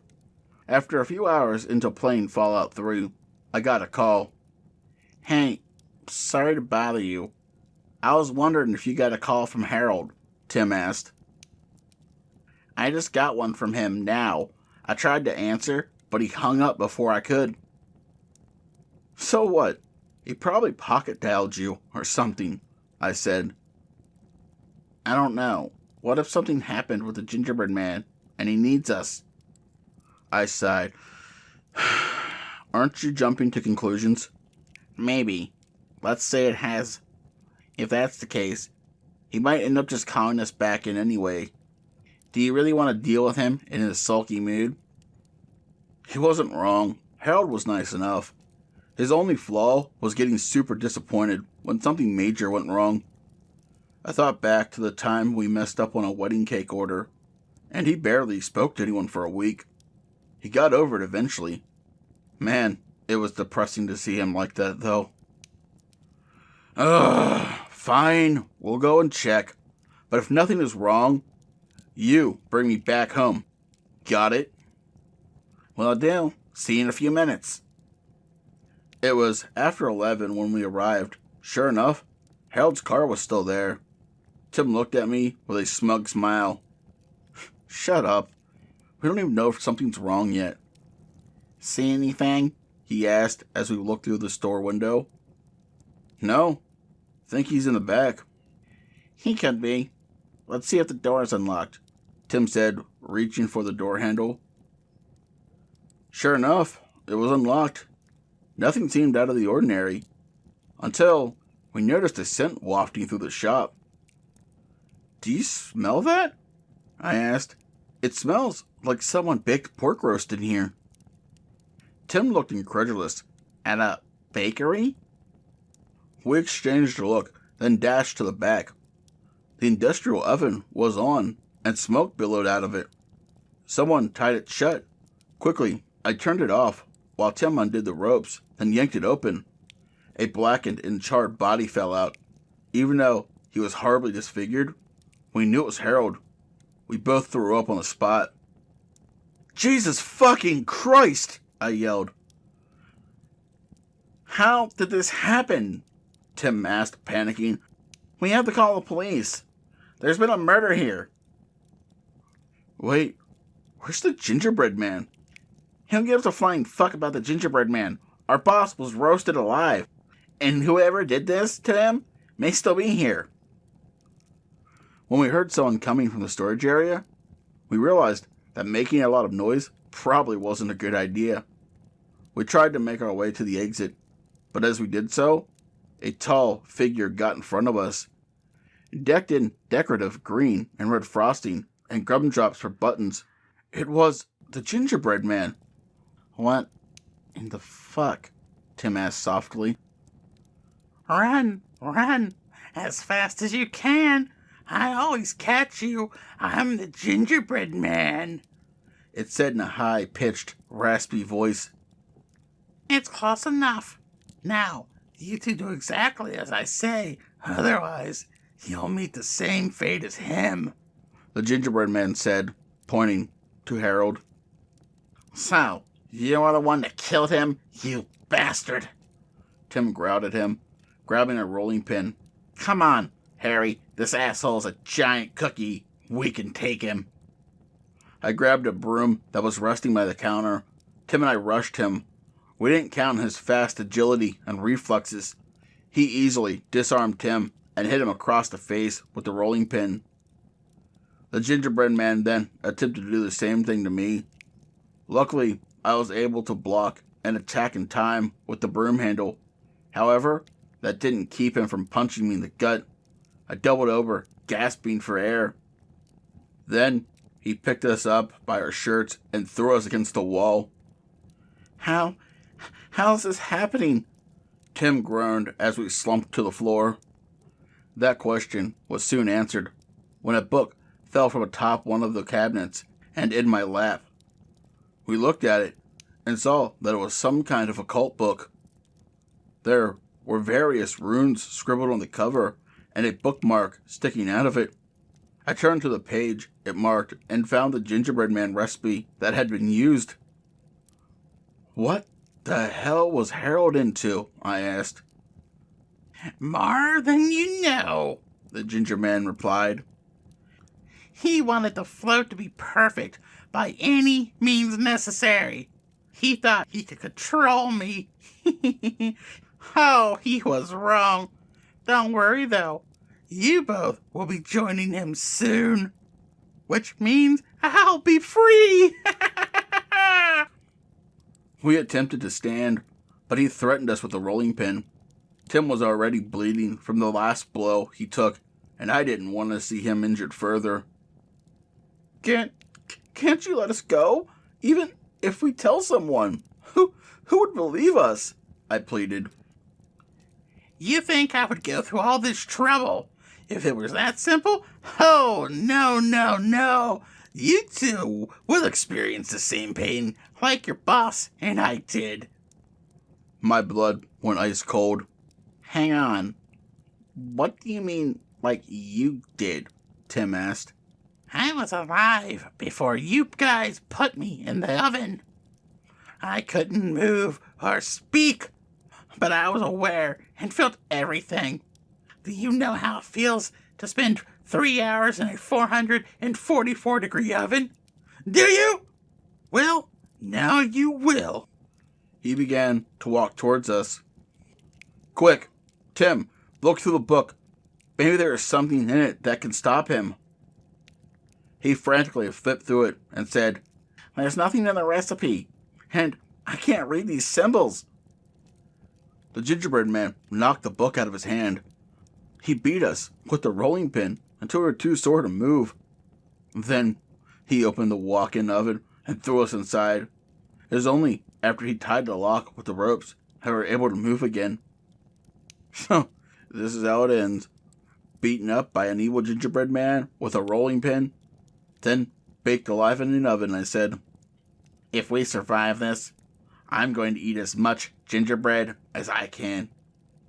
After a few hours into playing Fallout 3, I got a call. "Hey, sorry to bother you. I was wondering if you got a call from Harold," Tim asked. "I just got one from him now. I tried to answer, but he hung up before I could." "So what? He probably pocket dialed you or something," I said. "I don't know. What if something happened with the gingerbread man and he needs us?" I sighed. "Aren't you jumping to conclusions?" "Maybe. Let's say it has. If that's the case, he might end up just calling us back in anyway. Do you really want to deal with him in his sulky mood?" He wasn't wrong. Harold was nice enough. His only flaw was getting super disappointed when something major went wrong. I thought back to the time we messed up on a wedding cake order, and he barely spoke to anyone for a week. He got over it eventually. Man, it was depressing to see him like that, though. Fine, we'll go and check. But if nothing is wrong, you bring me back home. Got it? "Will do. See you in a few minutes." It was after 11 when we arrived. Sure enough, Harold's car was still there. Tim looked at me with a smug smile. "Shut up. We don't even know if something's wrong yet." "See anything?" he asked as we looked through the store window. "No. Think he's in the back." "He could be. Let's see if the door is unlocked," Tim said, reaching for the door handle. Sure enough, it was unlocked. Nothing seemed out of the ordinary, until we noticed a scent wafting through the shop. "Do you smell that?" I asked. "It smells like someone baked pork roast in here." Tim looked incredulous. "At a bakery?" We exchanged a look, then dashed to the back. The industrial oven was on, and smoke billowed out of it. Someone tied it shut. Quickly, I turned it off, while Tim undid the ropes, then yanked it open. A blackened and charred body fell out. Even though he was horribly disfigured, we knew it was Harold. We both threw up on the spot. "Jesus fucking Christ!" I yelled. "How did this happen?" Tim asked, panicking. "We have to call the police. There's been a murder here." "Wait, where's the gingerbread man?" "Who gives a flying fuck about the gingerbread man? Our boss was roasted alive, and whoever did this to him may still be here." When we heard someone coming from the storage area, we realized that making a lot of noise probably wasn't a good idea. We tried to make our way to the exit, but as we did so, a tall figure got in front of us. Decked in decorative green and red frosting and gumdrops for buttons, it was the gingerbread man. "What in the fuck?" Tim asked softly. "Run, run, as fast as you can. I always catch you. I'm the gingerbread man," it said in a high-pitched, raspy voice. "It's close enough. Now, you two do exactly as I say. Otherwise, you'll meet the same fate as him," the gingerbread man said, pointing to Harold. "So, you are the one that killed him, you bastard?" Tim growled at him, grabbing a rolling pin. "Come on, Harry. This asshole's a giant cookie. We can take him." I grabbed a broom that was resting by the counter. Tim and I rushed him. We didn't count on his fast agility and reflexes. He easily disarmed Tim and hit him across the face with the rolling pin. The gingerbread man then attempted to do the same thing to me. Luckily, I was able to block and attack in time with the broom handle. However, that didn't keep him from punching me in the gut. I doubled over, gasping for air. Then, he picked us up by our shirts and threw us against the wall. How's this happening?" Tim groaned as we slumped to the floor. That question was soon answered when a book fell from atop one of the cabinets and in my lap. We looked at it and saw that it was some kind of occult book. There were various runes scribbled on the cover and a bookmark sticking out of it. I turned to the page it marked and found the gingerbread man recipe that had been used. What the hell was Harold into? I asked. More than you know, The ginger man replied. he wanted the float to be perfect by any means necessary. He thought he could control me. Oh, he was wrong. Don't worry, though. You both will be joining him soon. Which means I'll be free. We attempted to stand, but he threatened us with a rolling pin. Tim was already bleeding from the last blow he took, and I didn't want to see him injured further. Can't you let us go? Even if we tell someone, who would believe us? I pleaded. You think I would go through all this trouble if it was that simple? Oh, no, no, no. You two will experience the same pain like your boss and I did. My blood went ice cold. Hang on. What do you mean, like you did? Tim asked. I was alive before you guys put me in the oven. I couldn't move or speak, but I was aware and felt everything. Do you know how it feels to spend 3 hours in a 444-degree oven? Do you? Well, now you will. He began to walk towards us. Quick, Tim, look through the book. Maybe there is something in it that can stop him. He frantically flipped through it and said, There's nothing in the recipe, and I can't read these symbols. The gingerbread man knocked the book out of his hand. He beat us with the rolling pin until we were too sore to move. Then he opened the walk-in oven and threw us inside. It was only after he tied the lock with the ropes that we were able to move again. So, this is how it ends. Beaten up by an evil gingerbread man with a rolling pin, then baked alive in an oven. I said, If we survive this, I'm going to eat as much gingerbread as I can,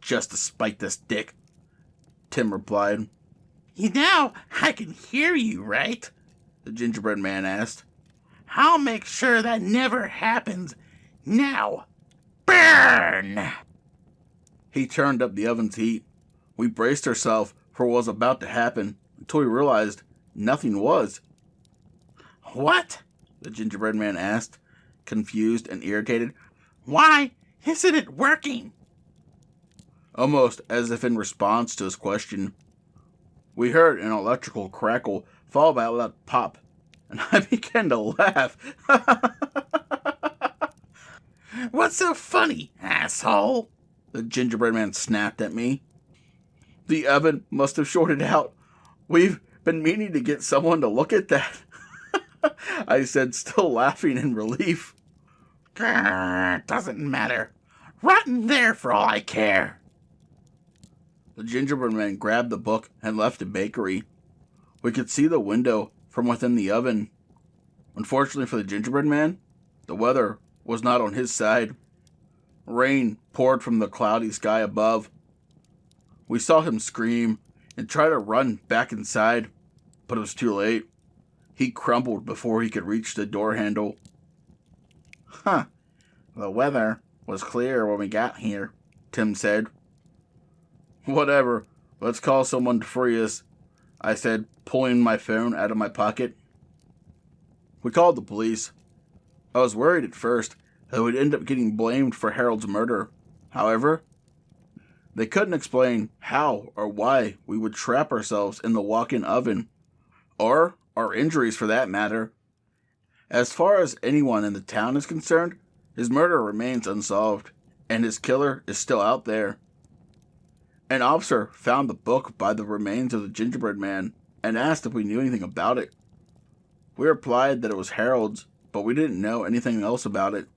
just to spite this dick. Tim replied. You know, I can hear you, right? The gingerbread man asked. I'll make sure that never happens. Now, burn! He turned up the oven's heat. We braced ourselves for what was about to happen until we realized nothing was. What? The gingerbread man asked, confused and irritated. Why isn't it working? Almost as if in response to his question, we heard an electrical crackle followed by a loud pop, and I began to laugh. What's so funny, asshole? The gingerbread man snapped at me. The oven must have shorted out. We've been meaning to get someone to look at that. I said, still laughing in relief. Grr, doesn't matter. Rotten there for all I care. The gingerbread man grabbed the book and left the bakery. We could see the window from within the oven. Unfortunately for the gingerbread man, the weather was not on his side. Rain poured from the cloudy sky above. We saw him scream and try to run back inside, but it was too late. He crumpled before he could reach the door handle. The weather was clear when we got here, Tim said. Whatever, let's call someone to free us, I said, pulling my phone out of my pocket. We called the police. I was worried at first that we'd end up getting blamed for Harold's murder. However, they couldn't explain how or why we would trap ourselves in the walk-in oven, or our injuries for that matter. As far as anyone in the town is concerned, his murder remains unsolved, and his killer is still out there. An officer found the book by the remains of the gingerbread man and asked if we knew anything about it. We replied that it was Harold's, but we didn't know anything else about it.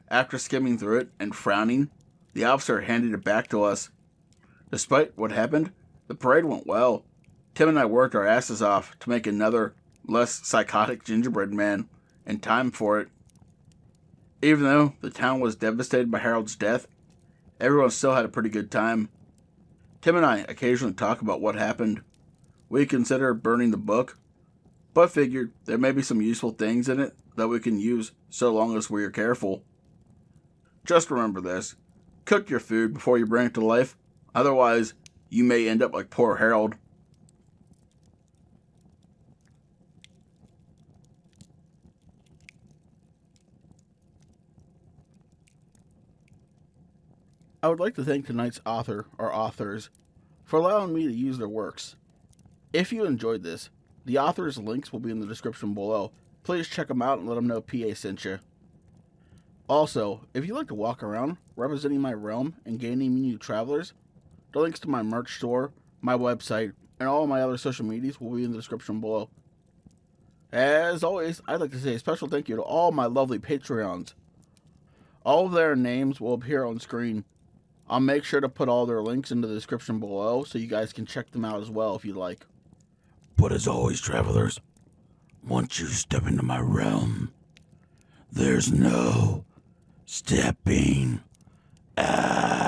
After skimming through it and frowning, the officer handed it back to us. Despite what happened, the parade went well. Tim and I worked our asses off to make another, less psychotic gingerbread man in time for it. Even though the town was devastated by Harold's death, Everyone still had a pretty good time. Tim and I occasionally talk about what happened. We considered burning the book, but figured there may be some useful things in it that we can use so long as we are careful. Just remember this: cook your food before you bring it to life, otherwise you may end up like poor Harold. I would like to thank tonight's author or authors for allowing me to use their works. If you enjoyed this, the author's links will be in the description below. Please check them out and let them know PA sent you. Also, if you like to walk around representing my realm and gaining new travelers, the links to my merch store, my website, and all my other social medias will be in the description below. As always, I'd like to say a special thank you to all my lovely Patreons. All of their names will appear on screen. I'll make sure to put all their links in the description below so you guys can check them out as well if you'd like. But as always, travelers, once you step into my realm, there's no stepping out.